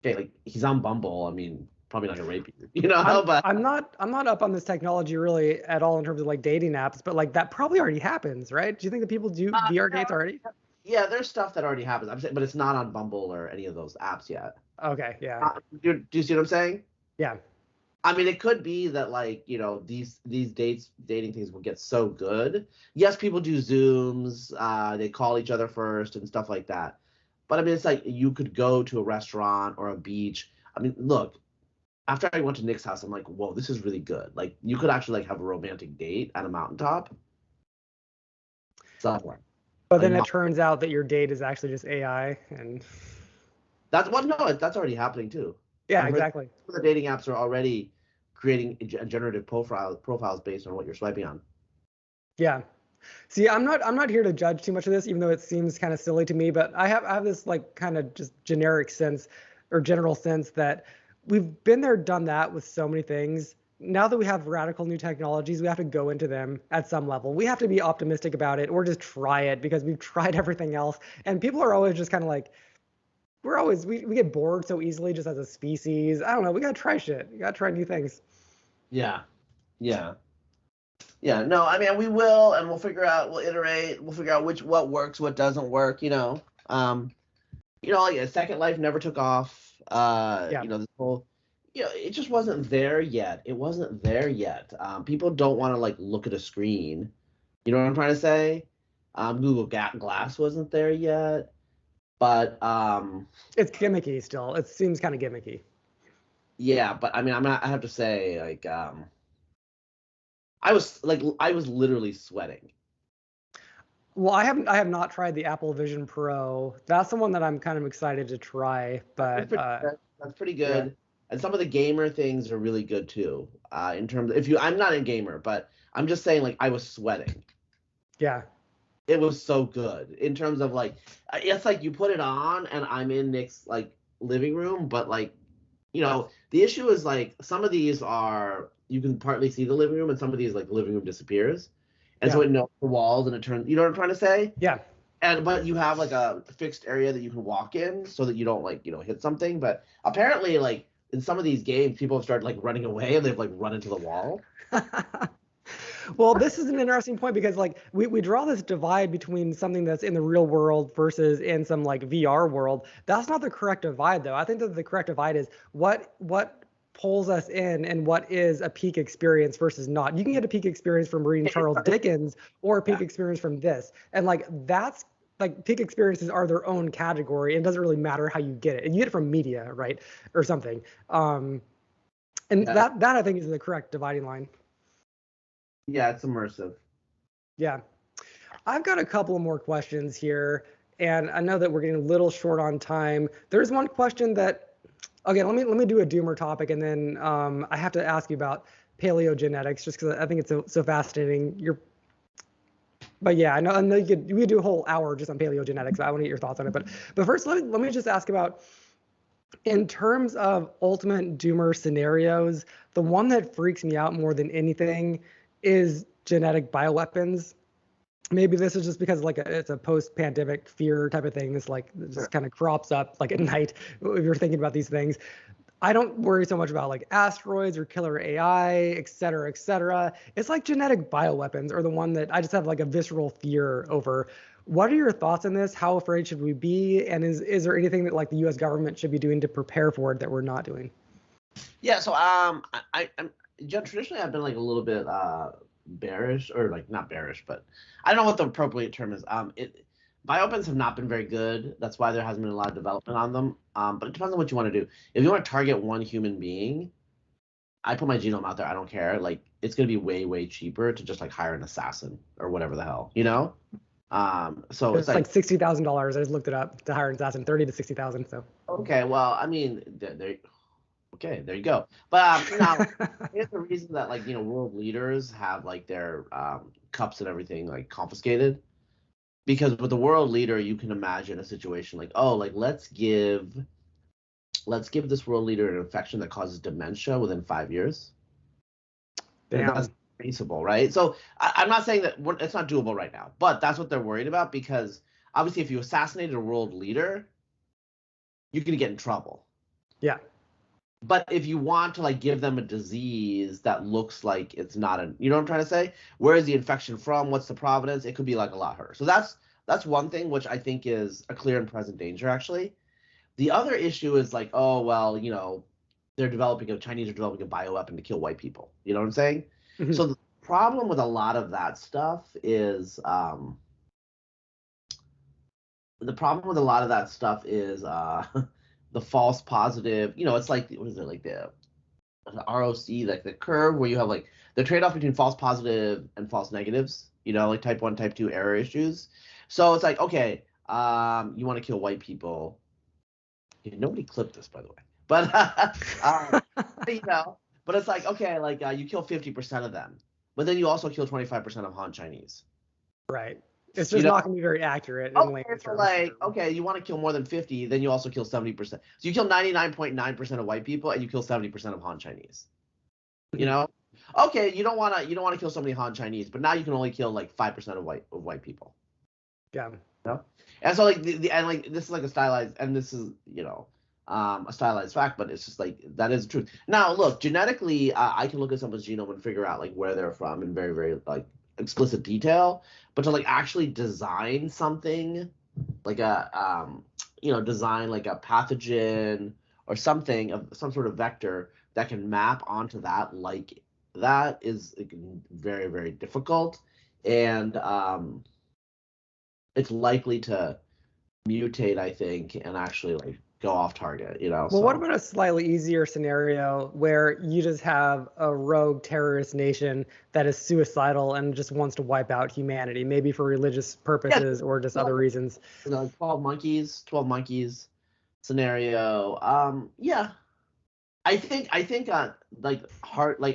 okay, like he's on Bumble. I mean, probably not gonna rape you, I'm but I'm not I'm not up on this technology really at all in terms of like dating apps, but like that probably already happens, right? Do you think that people do VR yeah, dates already? yeah, there's stuff that already happens. I'm saying, but it's not on Bumble or any of those apps yet. Okay, yeah. Do you see what I'm saying? Yeah. I mean, it could be that like these dating things will get so good. Yes, people do Zooms. They call each other first and stuff like that. But I mean, it's like you could go to a restaurant or a beach. I mean, look, after I went to Nick's house, I'm like, whoa, this is really good. Like you could actually like have a romantic date at a mountaintop somewhere. But Like then it turns out that your date is actually just AI and that's what no, that's already happening too. yeah, I've heard exactly. the dating apps are already creating generative profiles based on what you're swiping on. Yeah. See, I'm not here to judge too much of this, even though it seems kind of silly to me, but I have this like kind of just generic sense or general sense that we've been there, done that with so many things. Now that we have radical new technologies, we have to go into them at some level. We have to be optimistic about it or just try it because we've tried everything else. And people are always just kind of like, we get bored so easily just as a species. I don't know. We gotta try shit. We gotta try new things. Yeah, yeah, yeah. No, I mean we will, and we'll figure out. We'll iterate. We'll figure out what works, what doesn't work. Like a Second Life never took off. Yeah. This whole, it just wasn't there yet. It wasn't there yet. People don't want to like look at a screen. You know what I'm trying to say? Google Glass wasn't there yet, but It's gimmicky still. It seems kind of gimmicky. yeah. But I mean, I have to say, like, I was literally sweating. Well, I have not tried the Apple Vision Pro. That's the one that I'm kind of excited to try, That's but pretty good. That's pretty yeah. good. And some of the gamer things are really good too. In terms of, I'm not a gamer, but I'm just saying like I was sweating. Yeah. It was so good in terms of like it's like you put it on and I'm in Nick's like living room, but like the issue is like some of these are you can partly see the living room and some of these like the living room disappears. And so Yeah. it knows the walls and it turns, you know what I'm trying to say? Yeah. And but you have like a fixed area that you can walk in so that you don't like hit something. But apparently like in some of these games people have started like running away and they've like run into the wall. Well, this is an interesting point because like we draw this divide between something that's in the real world versus in some like VR world. That's not the correct divide though. I think that the correct divide is what pulls us in and what is a peak experience versus not. You can get a peak experience from reading Charles Dickens or a peak experience from this. And like that's like peak experiences are their own category. It doesn't really matter how you get it. And you get it from media, right? Or something. And that I think is the correct dividing line. Yeah, it's immersive. Yeah. I've got a couple of more questions here, and I know that we're getting a little short on time. There's one question that, okay, let me do a doomer topic, and then I have to ask you about paleogenetics, just because I think it's so fascinating. But yeah, I know we could do a whole hour just on paleogenetics. I want to get your thoughts on it, but first, let me just ask about, in terms of ultimate doomer scenarios, the one that freaks me out more than anything is genetic bioweapons. Maybe this is just because like it's a post-pandemic fear type of thing. This like just kind of crops up like at night if you're thinking about these things. I don't worry so much about like asteroids or killer AI, et cetera, et cetera. It's like genetic bioweapons are the one that I just have like a visceral fear over. What are your thoughts on this? How afraid should we be? And is there anything that like the U.S. government should be doing to prepare for it that we're not doing? Yeah, so I'm traditionally I've been like a little bit bearish, or like not bearish, but I don't know what the appropriate term is. Bioweapons have not been very good. That's why there hasn't been a lot of development on them. But it depends on what you want to do. If you want to target one human being, I put my genome out there. I don't care. Like it's gonna be way, way cheaper to just like hire an assassin or whatever the hell, you know? So it's like $60,000. I just looked it up to hire an assassin, 30 to 60,000. So okay, well, I mean, okay, there you go. But now here's the reason that like world leaders have like their cups and everything like confiscated, because with a world leader you can imagine a situation like, oh, like let's give this world leader an infection that causes dementia within 5 years. Damn. That's traceable, right? So I'm not saying that it's not doable right now, but that's what they're worried about, because obviously if you assassinated a world leader, you're gonna get in trouble. Yeah. But if you want to like give them a disease that looks like it's not you know what I'm trying to say? Where is the infection from? What's the provenance? It could be like a lot harder. So that's one thing which I think is a clear and present danger actually. The other issue is like, oh well, Chinese are developing a bioweapon to kill white people. You know what I'm saying? Mm-hmm. So the problem with a lot of that stuff is the false positive. It's like, what is it, like the ROC, like the curve where you have like the trade-off between false positive and false negatives, like type 1, type 2 error issues. So it's like, okay, you want to kill white people. Nobody clipped this, by the way. But but it's like, okay, like you kill 50% of them, but then you also kill 25% of Han Chinese. Right. It's just not going to be very accurate. Okay, so like, okay, you want to kill more than 50, then you also kill 70%. So you kill 99.9% of white people, and you kill 70% of Han Chinese. Okay, you don't want to kill so many Han Chinese, but now you can only kill like 5% of white people. Yeah. And so like and like this is like a stylized, and this is a stylized fact, but it's just like that is the truth. Now look, genetically, I can look at someone's genome and figure out like where they're from in very, very like explicit detail, but to like actually design something like design like a pathogen or something of some sort of vector that can map onto that, like that is like, very, very difficult, and it's likely to mutate, I think, and actually like go off target, Well, what about a slightly easier scenario where you just have a rogue terrorist nation that is suicidal and just wants to wipe out humanity, maybe for religious purposes or just other reasons? 12 monkeys scenario. Yeah. I think like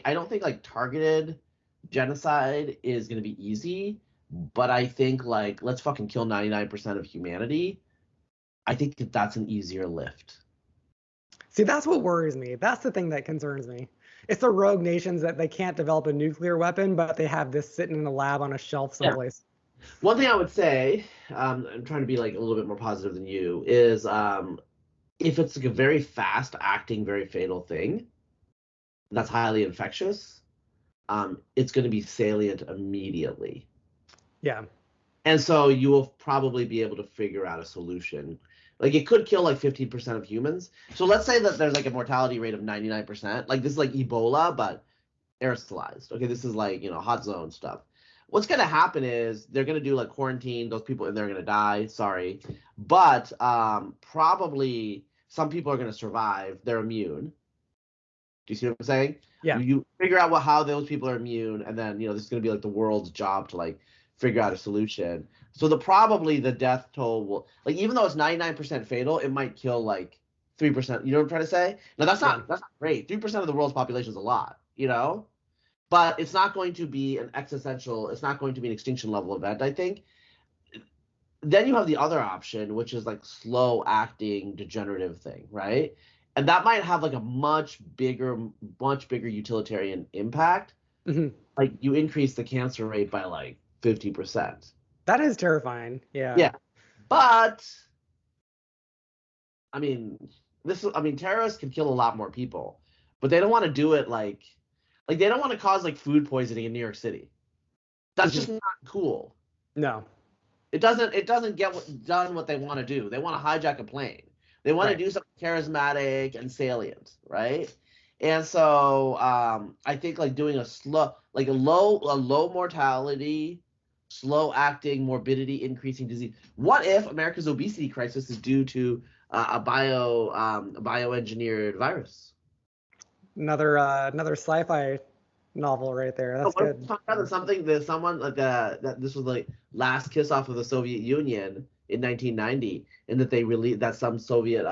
I don't think like targeted genocide is going to be easy, but I think like let's fucking kill 99% of humanity. I think that's an easier lift. See, that's what worries me. That's the thing that concerns me. It's the rogue nations that they can't develop a nuclear weapon, but they have this sitting in a lab on a shelf someplace. Yeah. One thing I would say, I'm trying to be like a little bit more positive than you, is if it's like a very fast acting, very fatal thing that's highly infectious, it's going to be salient immediately. Yeah. And so you will probably be able to figure out a solution. Like it could kill like 15% of humans. So let's say that there's like a mortality rate of 99%. Like this is like Ebola, but aerosolized. Okay, this is like, hot zone stuff. What's going to happen is they're going to do like quarantine. Those people, they're going to die. Sorry. But probably some people are going to survive. They're immune. Do you see what I'm saying? Yeah. You figure out how those people are immune, and then this is going to be like the world's job to like figure out a solution. So probably the death toll will, like, even though it's 99% fatal, it might kill like 3%. You know what I'm trying to say? Now that's not great. 3% of the world's population is a lot, but it's not going to be an existential. It's not going to be an extinction level event, I think. Then you have the other option, which is like slow acting degenerative thing, right? And that might have like a much bigger utilitarian impact. Mm-hmm. Like you increase the cancer rate by like 50%. That is terrifying. Yeah. Yeah. But I mean, terrorists can kill a lot more people, but they don't want to do it like they don't want to cause like food poisoning in New York City. That's just not cool. No. It doesn't get done what they want to do. They want to hijack a plane. They want to do something charismatic and salient, right? And so I think like doing a low mortality, slow acting, morbidity increasing disease. What if America's obesity crisis is due to a bioengineered virus? Another sci-fi novel right there. That's good. That this was like last kiss off of the Soviet Union in 1990, and that some Soviet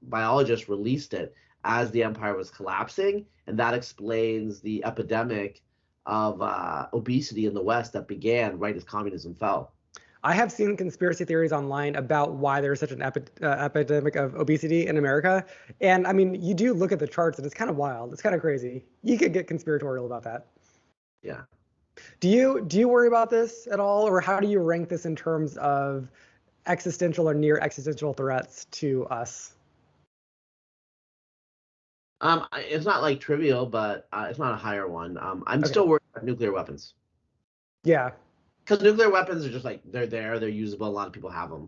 biologist released it as the empire was collapsing, and that explains the epidemic of obesity in the West that began right as communism fell. I have seen conspiracy theories online about why there's such an epidemic of obesity in America. And I mean, you do look at the charts and it's kind of wild. It's kind of crazy. You could get conspiratorial about that. Yeah. Do you worry about this at all? Or how do you rank this in terms of existential or near existential threats to us? It's not like trivial, but it's not a higher one. I'm still worried about nuclear weapons. Yeah. Because nuclear weapons are just like, they're usable. A lot of people have them,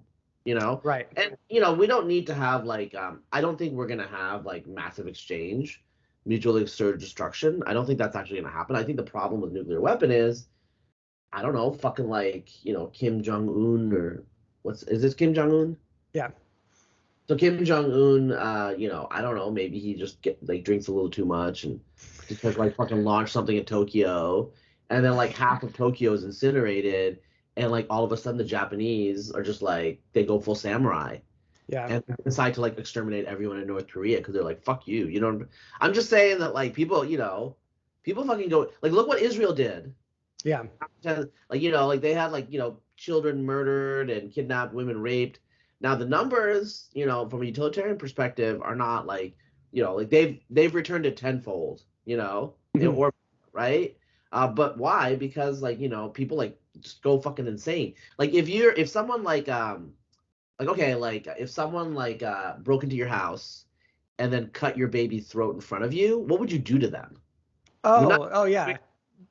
Right. And, we don't need to have like, I don't think we're going to have like massive exchange, mutual assured destruction. I don't think that's actually going to happen. I think the problem with nuclear weapon is, I don't know, fucking like, Kim Jong-un or is this Kim Jong-un? Yeah. So Kim Jong-un, I don't know, maybe he just drinks a little too much and just like fucking launch something in Tokyo. And then like half of Tokyo is incinerated, and like all of a sudden the Japanese are just like, they go full samurai. Yeah. And decide to like exterminate everyone in North Korea because they're like, fuck you. I'm just saying that like people fucking go, like, look what Israel did. Yeah. Like they had like, children murdered and kidnapped, women raped. Now the numbers, from a utilitarian perspective are not like, like they've returned it tenfold, or right. But why? Because like, people like just go fucking insane. Like if someone like if someone like broke into your house and then cut your baby's throat in front of you, what would you do to them? Yeah.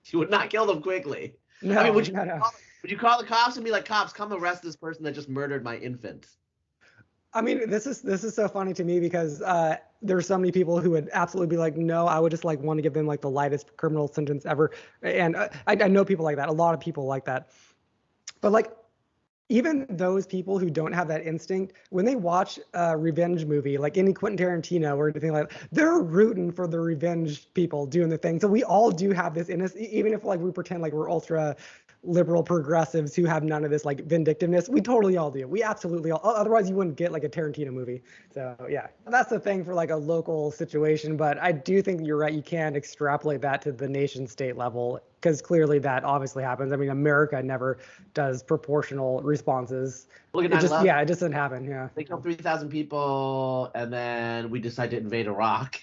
You would not kill them quickly. No, I mean, would you call the cops and be like, cops, come arrest this person that just murdered my infant? I mean, this is so funny to me because there's so many people who would absolutely be like, no, I would just like want to give them like the lightest criminal sentence ever. And I know people like that, a lot of people like that. But like, even those people who don't have that instinct, when they watch a revenge movie, like any Quentin Tarantino or anything like that, they're rooting for the revenge people doing the thing. So we all do have this in us, even if like we pretend like we're ultra liberal progressives who have none of this like vindictiveness. We totally all do. We absolutely all. Otherwise, you wouldn't get like a Tarantino movie. So yeah, that's the thing for like a local situation. But I do think you're right. You can extrapolate that to the nation state level because clearly that obviously happens. I mean, America never does proportional responses. Look at it just it just doesn't happen. Yeah. They killed 3,000 people, and then we decide to invade Iraq.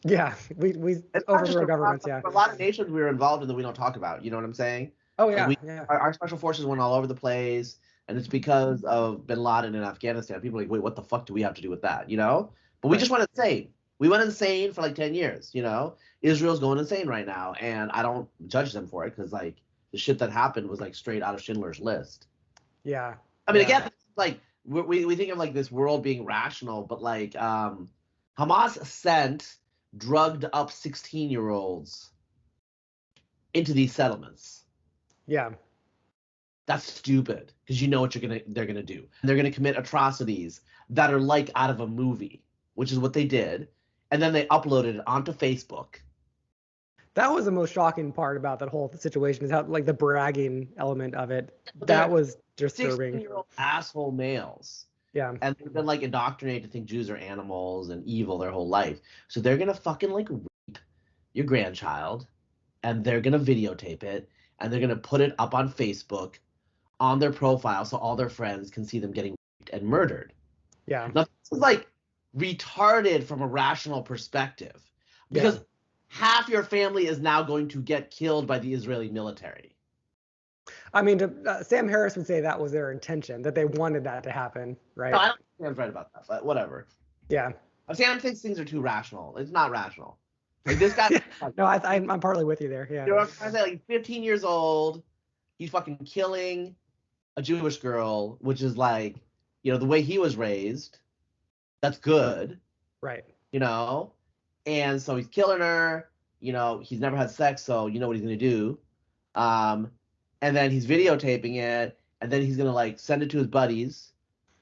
Yeah, we overthrow governments. Yeah. A lot of nations we were involved in that we don't talk about. You know what I'm saying? Oh yeah, Our special forces went all over the place, and it's because of Bin Laden in Afghanistan. People are like, wait, what the fuck do we have to do with that? But we just went insane. We went insane for like 10 years, you know? Israel's going insane right now, and I don't judge them for it because like the shit that happened was like straight out of Schindler's List. Yeah. I mean, Yeah. again, like we think of like this world being rational, but like Hamas sent drugged up 16-year-olds into these settlements. Yeah. That's stupid because you know what they're gonna do. They're gonna commit atrocities that are like out of a movie, which is what they did, and then they uploaded it onto Facebook. That was the most shocking part about that whole situation is how like the bragging element of it. But That they're was disturbing. 16-year-old asshole males. Yeah. And they've been like indoctrinated to think Jews are animals and evil their whole life. So they're gonna fucking like rape your grandchild, and they're gonna videotape it, and they're gonna put it up on Facebook on their profile so all their friends can see them getting raped and murdered. Yeah. Now this is like retarded from a rational perspective because half your family is now going to get killed by the Israeli military. I mean, Sam Harris would say that was their intention, that they wanted that to happen, right? No, I don't think Sam's right about that, but whatever. Yeah. Sam thinks things are too rational. It's not rational. Like this guy. No, I'm partly with you there. Yeah. You know what I'm trying to say? Like 15 years old, he's fucking killing a Jewish girl, which is like, you know, the way he was raised. That's good. Right. You know? And so he's killing her. You know, he's never had sex, so you know what he's gonna do. And then he's videotaping it, and then he's gonna like send it to his buddies,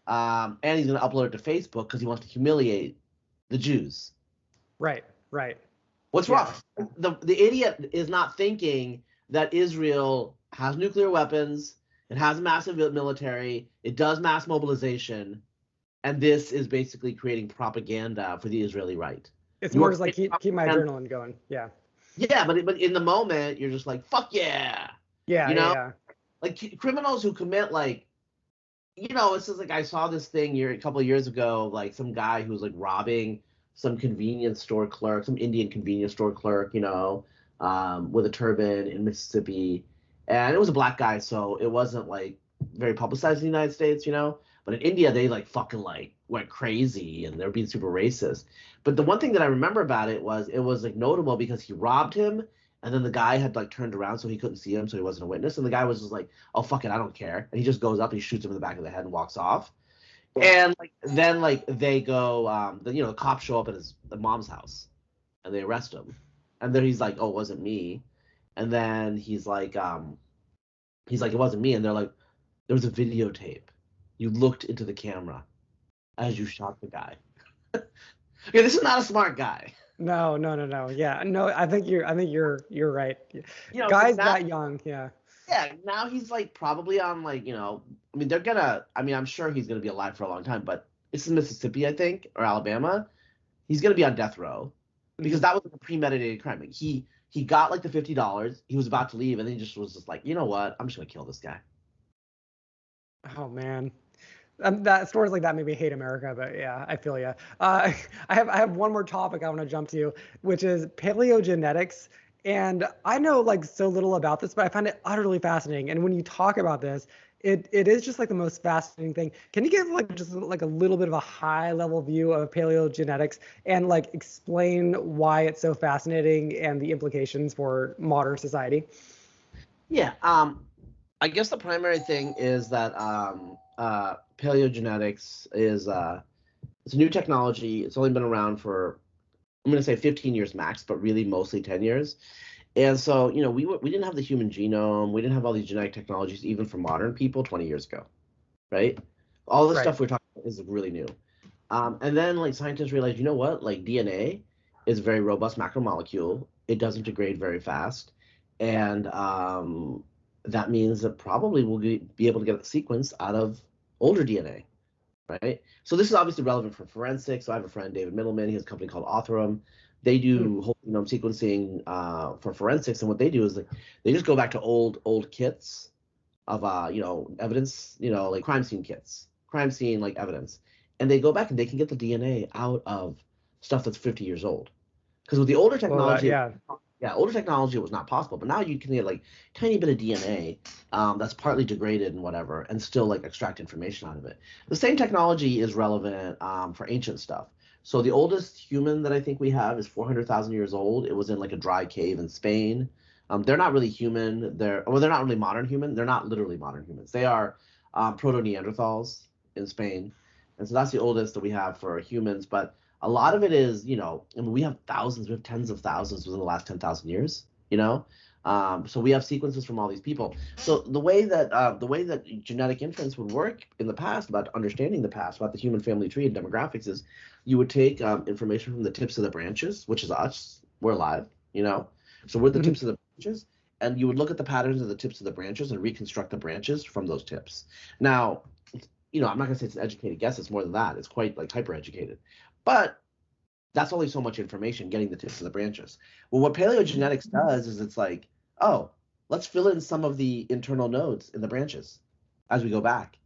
and he's gonna upload it to Facebook because he wants to humiliate the Jews. Right. Right. What's wrong? The idiot is not thinking that Israel has nuclear weapons, it has a massive military, it does mass mobilization, and this is basically creating propaganda for the Israeli right. It's more just like keep my adrenaline going. Yeah. Yeah, but in the moment you're just like, fuck yeah. Yeah. You know? Yeah. Like criminals who commit like, you know, it's just like I saw this thing a couple of years ago, like some guy who was like robbing some convenience store clerk, some Indian convenience store clerk, you know, with a turban in Mississippi, and it was a black guy, so it wasn't like very publicized in the United States, you know. But in India, they like fucking like went crazy and they're being super racist. But the one thing that I remember about it was like notable because he robbed him, and then the guy had like turned around so he couldn't see him, so he wasn't a witness, and the guy was just like, "Oh fuck it, I don't care," and he just goes up and he shoots him in the back of the head and walks off. And like then like they go, you know, the cops show up at his mom's house, and they arrest him, and then he's like, "Oh, it wasn't me," and then he's like, "It wasn't me," and they're like, "There was a videotape. You looked into the camera as you shot the guy." Okay, this is not a smart guy. No. Yeah. No, I think you're right. You know, guys that young, yeah. Yeah, now he's like probably on like, you know, I mean I'm sure he's gonna be alive for a long time, but it's in Mississippi, I think, or Alabama. He's gonna be on death row because that was like a premeditated crime. Like he got like the $50, he was about to leave, and then he just was just like, you know what, I'm just gonna kill this guy. Oh man. That stories like that made me hate America, but yeah, I feel you. I have one more topic I want to jump to, which is paleogenetics. And I know like so little about this, but I find it utterly fascinating. And when you talk about this, it is just like the most fascinating thing. Can you give like just like a little bit of a high level view of paleogenetics and like explain why it's so fascinating and the implications for modern society? Yeah, I guess the primary thing is that paleogenetics is it's a new technology. It's only been around for, I'm going to say 15 years max, but really mostly 10 years. And so, you know, we didn't have the human genome. We didn't have all these genetic technologies even for modern people 20 years ago, right? All the stuff we're talking about is really new. And then like scientists realized, you know what, like DNA is a very robust macromolecule. It doesn't degrade very fast. And that means that probably we'll be able to get a sequence out of older DNA, right? So this is obviously relevant for forensics. So I have a friend, David Middleman. He has a company called Authorum. They do whole genome sequencing for forensics, and what they do is like they just go back to old kits of you know, evidence, you know, like crime scene kits, crime scene like evidence, and they go back and they can get the DNA out of stuff that's 50 years old. Because with the older technology, older technology was not possible, but now you can get like tiny bit of DNA that's partly degraded and whatever, and still like extract information out of it. The same technology is relevant for ancient stuff. So the oldest human that I think we have is 400,000 years old. It was in like a dry cave in Spain. They're not really human. They're not really modern human. They're not literally modern humans. They are proto-Neanderthals in Spain. And so that's the oldest that we have for humans. But a lot of it is, I mean, we have tens of thousands within the last 10,000 years, So we have sequences from all these people. So the way that genetic inference would work in the past about understanding the past, about the human family tree and demographics is you would take information from the tips of the branches, which is us. We're alive, So we're the tips of the branches, and you would look at the patterns of the tips of the branches and reconstruct the branches from those tips. Now, I'm not going to say it's an educated guess. It's more than that. It's quite like hyper educated. But that's only so much information, getting the tips of the branches. Well, what paleogenetics does is it's like, oh, let's fill in some of the internal nodes in the branches as we go back.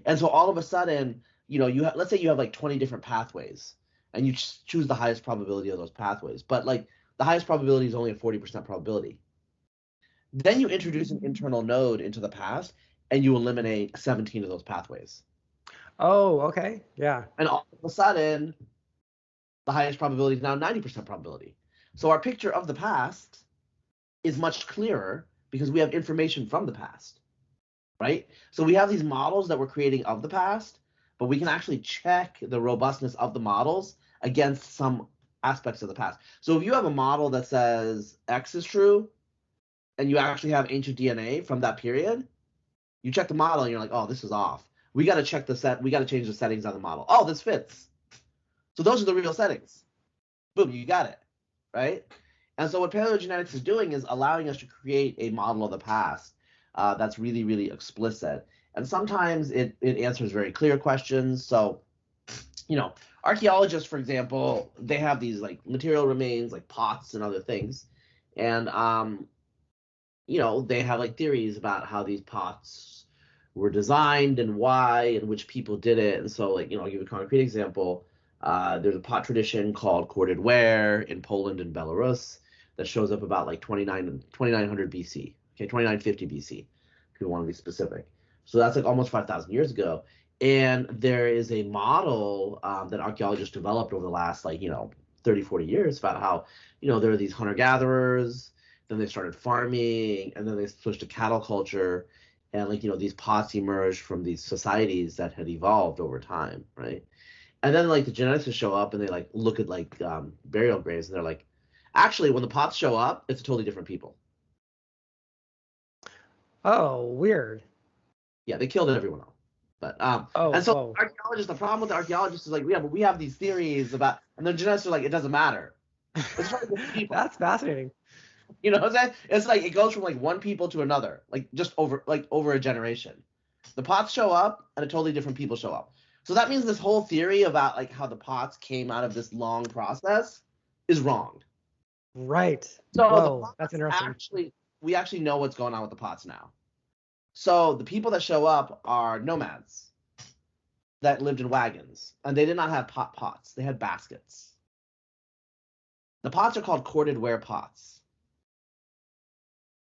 And so all of a sudden, let's say you have like 20 different pathways, and you choose the highest probability of those pathways. But like the highest probability is only a 40% probability. Then you introduce an internal node into the past, and you eliminate 17 of those pathways. Oh, okay. Yeah. And all of a sudden, the highest probability is now 90% probability. So our picture of the past is much clearer because we have information from the past, right? So we have these models that we're creating of the past, but we can actually check the robustness of the models against some aspects of the past. So if you have a model that says X is true, and you actually have ancient DNA from that period, you check the model and you're like, oh, this is off. We got to check we got to change the settings on the model. Oh, this fits. So those are the real settings. Boom, you got it, right? And so what paleogenetics is doing is allowing us to create a model of the past that's really, really explicit. And sometimes it answers very clear questions. So, archaeologists, for example, they have these like material remains like pots and other things. And, they have like theories about how these pots were designed and why and which people did it. And so like, I'll give you a concrete example. There's a pot tradition called corded ware in Poland and Belarus that shows up about like 2900 BC, okay, 2950 BC, if you want to be specific. So that's like almost 5,000 years ago. And there is a model that archaeologists developed over the last 30, 40 years about how, there are these hunter-gatherers, then they started farming, and then they switched to cattle culture. And these pots emerged from these societies that had evolved over time, right? And then like the geneticists show up and they like look at like burial graves and they're like, actually, when the pots show up, it's totally different people. Oh, weird. Yeah, they killed everyone else. But and so archaeologists, the problem with the archaeologists is like, yeah, but we have these theories about, and the geneticists are like, it doesn't matter. It's people. That's fascinating. You know what I'm saying? It's like it goes from like one people to another, like just over a generation. The pots show up and a totally different people show up. So that means this whole theory about like how the pots came out of this long process is wrong. Right. So whoa, that's interesting. We actually know what's going on with the pots now. So the people that show up are nomads that lived in wagons, and they did not have pots. They had baskets. The pots are called corded ware pots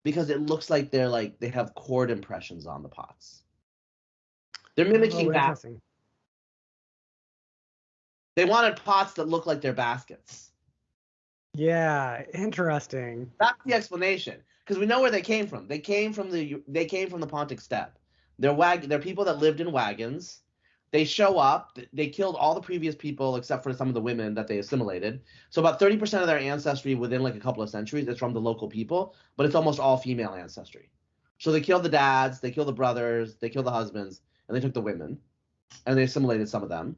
because it looks like they have cord impressions on the pots. They're mimicking baskets. They wanted pots that look like their baskets. Yeah, interesting. That's the explanation, because we know where they came from. They came from the Pontic steppe. They're people that lived in wagons. They show up. They killed all the previous people except for some of the women that they assimilated. So about 30% of their ancestry within like a couple of centuries is from the local people, but it's almost all female ancestry. So they killed the dads, they killed the brothers, they killed the husbands, and they took the women, and they assimilated some of them.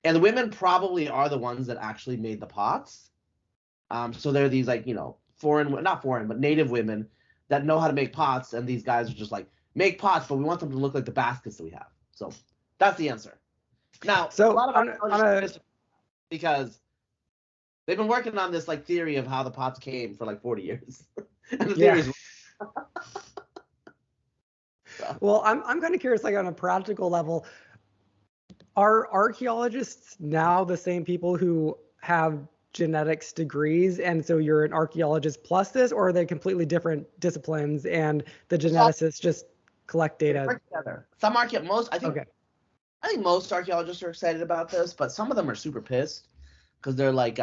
And the women probably are the ones that actually made the pots. So they're these like, not foreign, but native women that know how to make pots. And these guys are just like, make pots, but we want them to look like the baskets that we have. So that's the answer. Now, so a lot of archaeologists because they've been working on this like theory of how the pots came for like 40 years. And the theory is Well, I'm kind of curious, like on a practical level, are archaeologists now the same people who have genetics degrees, and so you're an archaeologist plus this, or are they completely different disciplines and the geneticists just collect data? Work together. I think most archaeologists are excited about this, but some of them are super pissed because they're like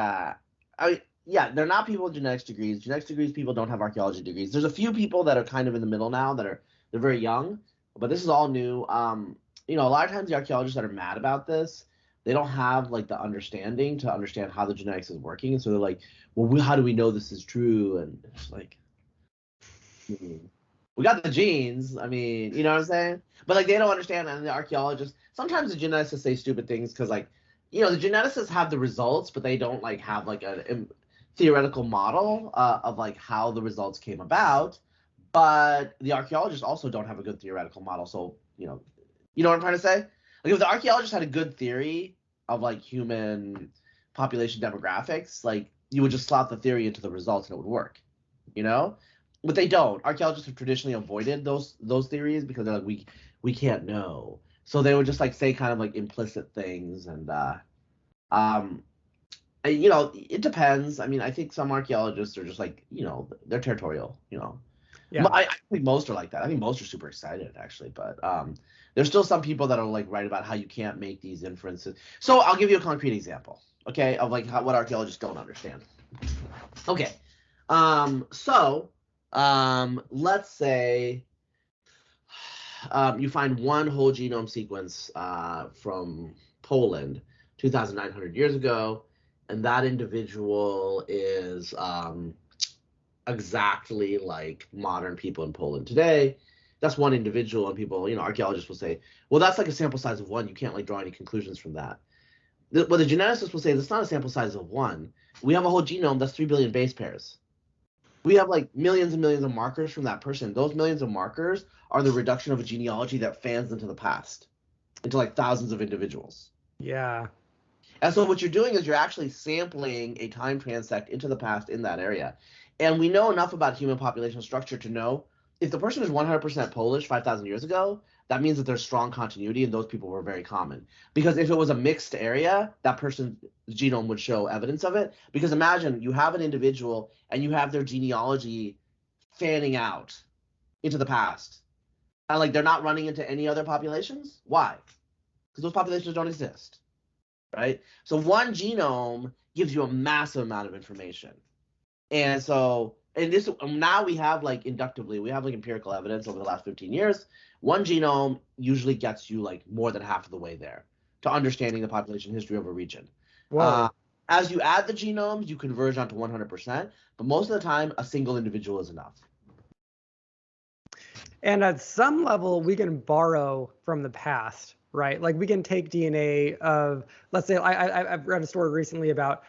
yeah, they're not people with genetics degrees. Genetics degrees people don't have archaeology degrees. There's a few people that are kind of in the middle now they're very young, but this is all new. A lot of times the archaeologists that are mad about this, they don't have like the understanding to understand how the genetics is working, and so they're like, well, how do we know this is true? And it's like, we got the genes. I mean, you know what I'm saying? But like they don't understand, and the archaeologists sometimes the geneticists say stupid things because like, the geneticists have the results, but they don't like have like a theoretical model of like how the results came about. But the archaeologists also don't have a good theoretical model. So you know what I'm trying to say? Like if the archaeologists had a good theory of like human population demographics, like you would just slot the theory into the results and it would work, But they don't. Archaeologists have traditionally avoided those theories because they're like we can't know. So they would just like say kind of like implicit things and it depends. I mean, I think some archaeologists are just like, they're territorial, Yeah. I think most are like that. I think most are super excited actually, but there's still some people that are like right about how you can't make these inferences. So I'll give you a concrete example, okay, of like what archaeologists don't understand. Okay, let's say you find one whole genome sequence from Poland 2,900 years ago, and that individual is exactly like modern people in Poland today. That's one individual, and people, archaeologists will say, well, that's like a sample size of one. You can't like draw any conclusions from that. What the geneticists will say is it's not a sample size of one. We have a whole genome that's 3 billion base pairs. We have like millions and millions of markers from that person. Those millions of markers are the reduction of a genealogy that fans into the past, into like thousands of individuals. Yeah. And so what you're doing is you're actually sampling a time transect into the past in that area. And we know enough about human population structure to know if the person is 100% Polish 5,000 years ago, that means that there's strong continuity and those people were very common. Because if it was a mixed area, that person's genome would show evidence of it. Because imagine you have an individual and you have their genealogy fanning out into the past. And like they're not running into any other populations. Why? Because those populations don't exist. Right? So one genome gives you a massive amount of information. And so, now we have like inductively, we have like empirical evidence over the last 15 years. One genome usually gets you like more than half of the way there to understanding the population history of a region. As you add the genomes, you converge onto 100%, but most of the time, a single individual is enough. And at some level, we can borrow from the past, right? Like we can take DNA of, let's say, I've read a story recently about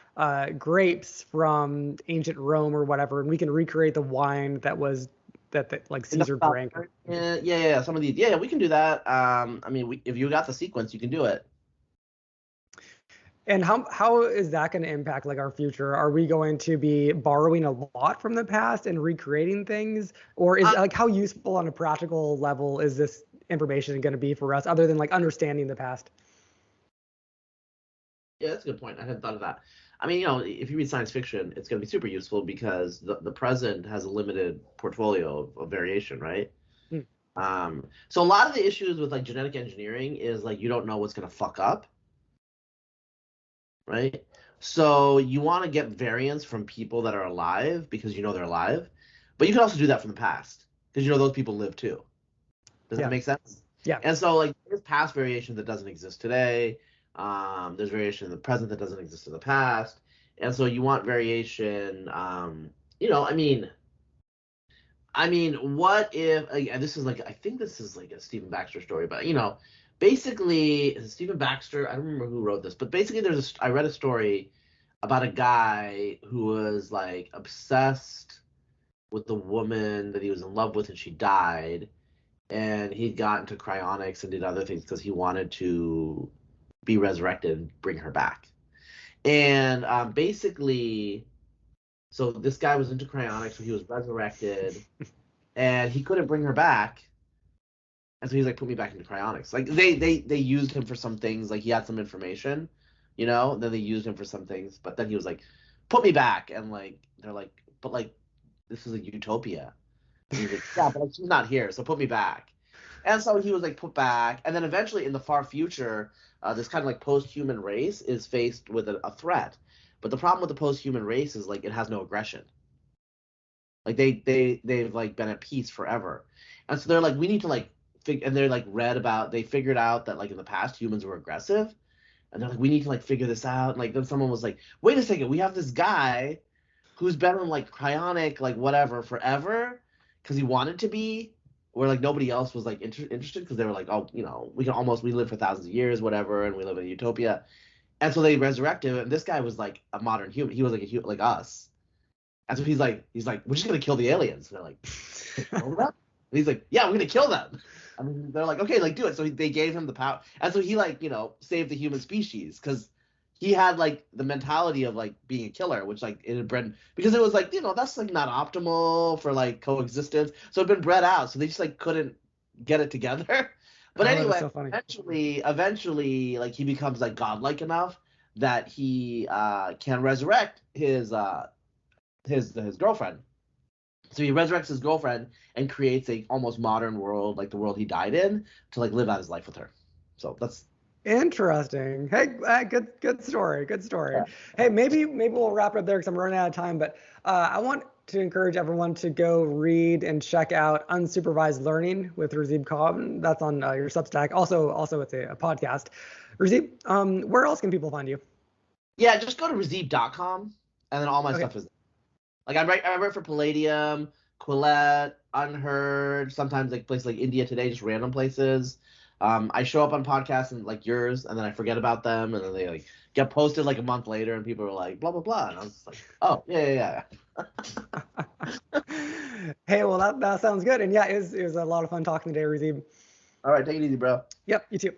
grapes from ancient Rome or whatever, and we can recreate the wine that like Caesar drank. Yeah. Some of these, we can do that. I mean, if you got the sequence, you can do it. And how is that going to impact like our future? Are we going to be borrowing a lot from the past and recreating things, or is like how useful on a practical level is this information going to be for us, other than like understanding the past? Yeah, that's a good point. I hadn't thought of that. I mean, if you read science fiction, it's going to be super useful because the present has a limited portfolio of variation, right? So a lot of the issues with like genetic engineering is like you don't know what's going to fuck up. Right? So you want to get variants from people that are alive because they're alive, but you can also do that from the past because those people live too. Does that make sense? Yeah. And so like there's past variation that doesn't exist today. There's variation in the present that doesn't exist in the past, and so you want variation. I mean, what if this is like I think this is like a Stephen Baxter story, but basically, Stephen Baxter, I don't remember who wrote this, but basically I read a story about a guy who was like obsessed with the woman that he was in love with and she died. And he got into cryonics and did other things because he wanted to be resurrected and bring her back. And basically, so this guy was into cryonics, so he was resurrected and he couldn't bring her back. And so he's like, put me back into cryonics. Like they used him for some things. Like he had some information, then they used him for some things. But then he was like, put me back. And like, they're like, but like, this is a utopia. And he's like, yeah, but like, she's not here. So put me back. And so he was like put back. And then eventually in the far future, this kind of like post-human race is faced with a threat. But the problem with the post-human race is like it has no aggression. Like they've like been at peace forever, and so they're like, we need to like and they're like they figured out that like in the past humans were aggressive, and they're like, we need to like figure this out. And like then someone was like, wait a second, we have this guy who's been on like cryonic like whatever forever because he wanted to be, where like nobody else was like interested because they were like, oh, we live for thousands of years, whatever, and we live in a utopia. And so they resurrected him, and this guy was like a modern human. He was like like us. And so he's like, we're just gonna kill the aliens. And they're like, kill them? And he's like, yeah, we're gonna kill them. I mean, they're like, okay, like do it. So they gave him the power, and so he like saved the human species because he had like the mentality of like being a killer, which like it had bred because it was like that's like not optimal for like coexistence. So it'd been bred out, so they just like couldn't get it together. But anyway, so eventually, like he becomes like godlike enough that he can resurrect his girlfriend. So he resurrects his girlfriend and creates a almost modern world, like the world he died in, to like live out his life with her. So that's interesting. Hey, good story. Good story. Yeah. Hey, maybe we'll wrap it up there because I'm running out of time. But I want to encourage everyone to go read and check out Unsupervised Learning with Razib Khan. That's on your Substack. Also, it's a podcast. Razib, where else can people find you? Yeah, just go to razib.com and then all my stuff is there. Like I write for Palladium, Quillette, Unheard, sometimes like places like India Today, just random places. I show up on podcasts and like yours, and then I forget about them, and then they like get posted like a month later, and people are like blah blah blah, and I was just like, oh yeah. Hey, well that sounds good, and yeah, it was a lot of fun talking today, Razib. All right, take it easy, bro. Yep, you too.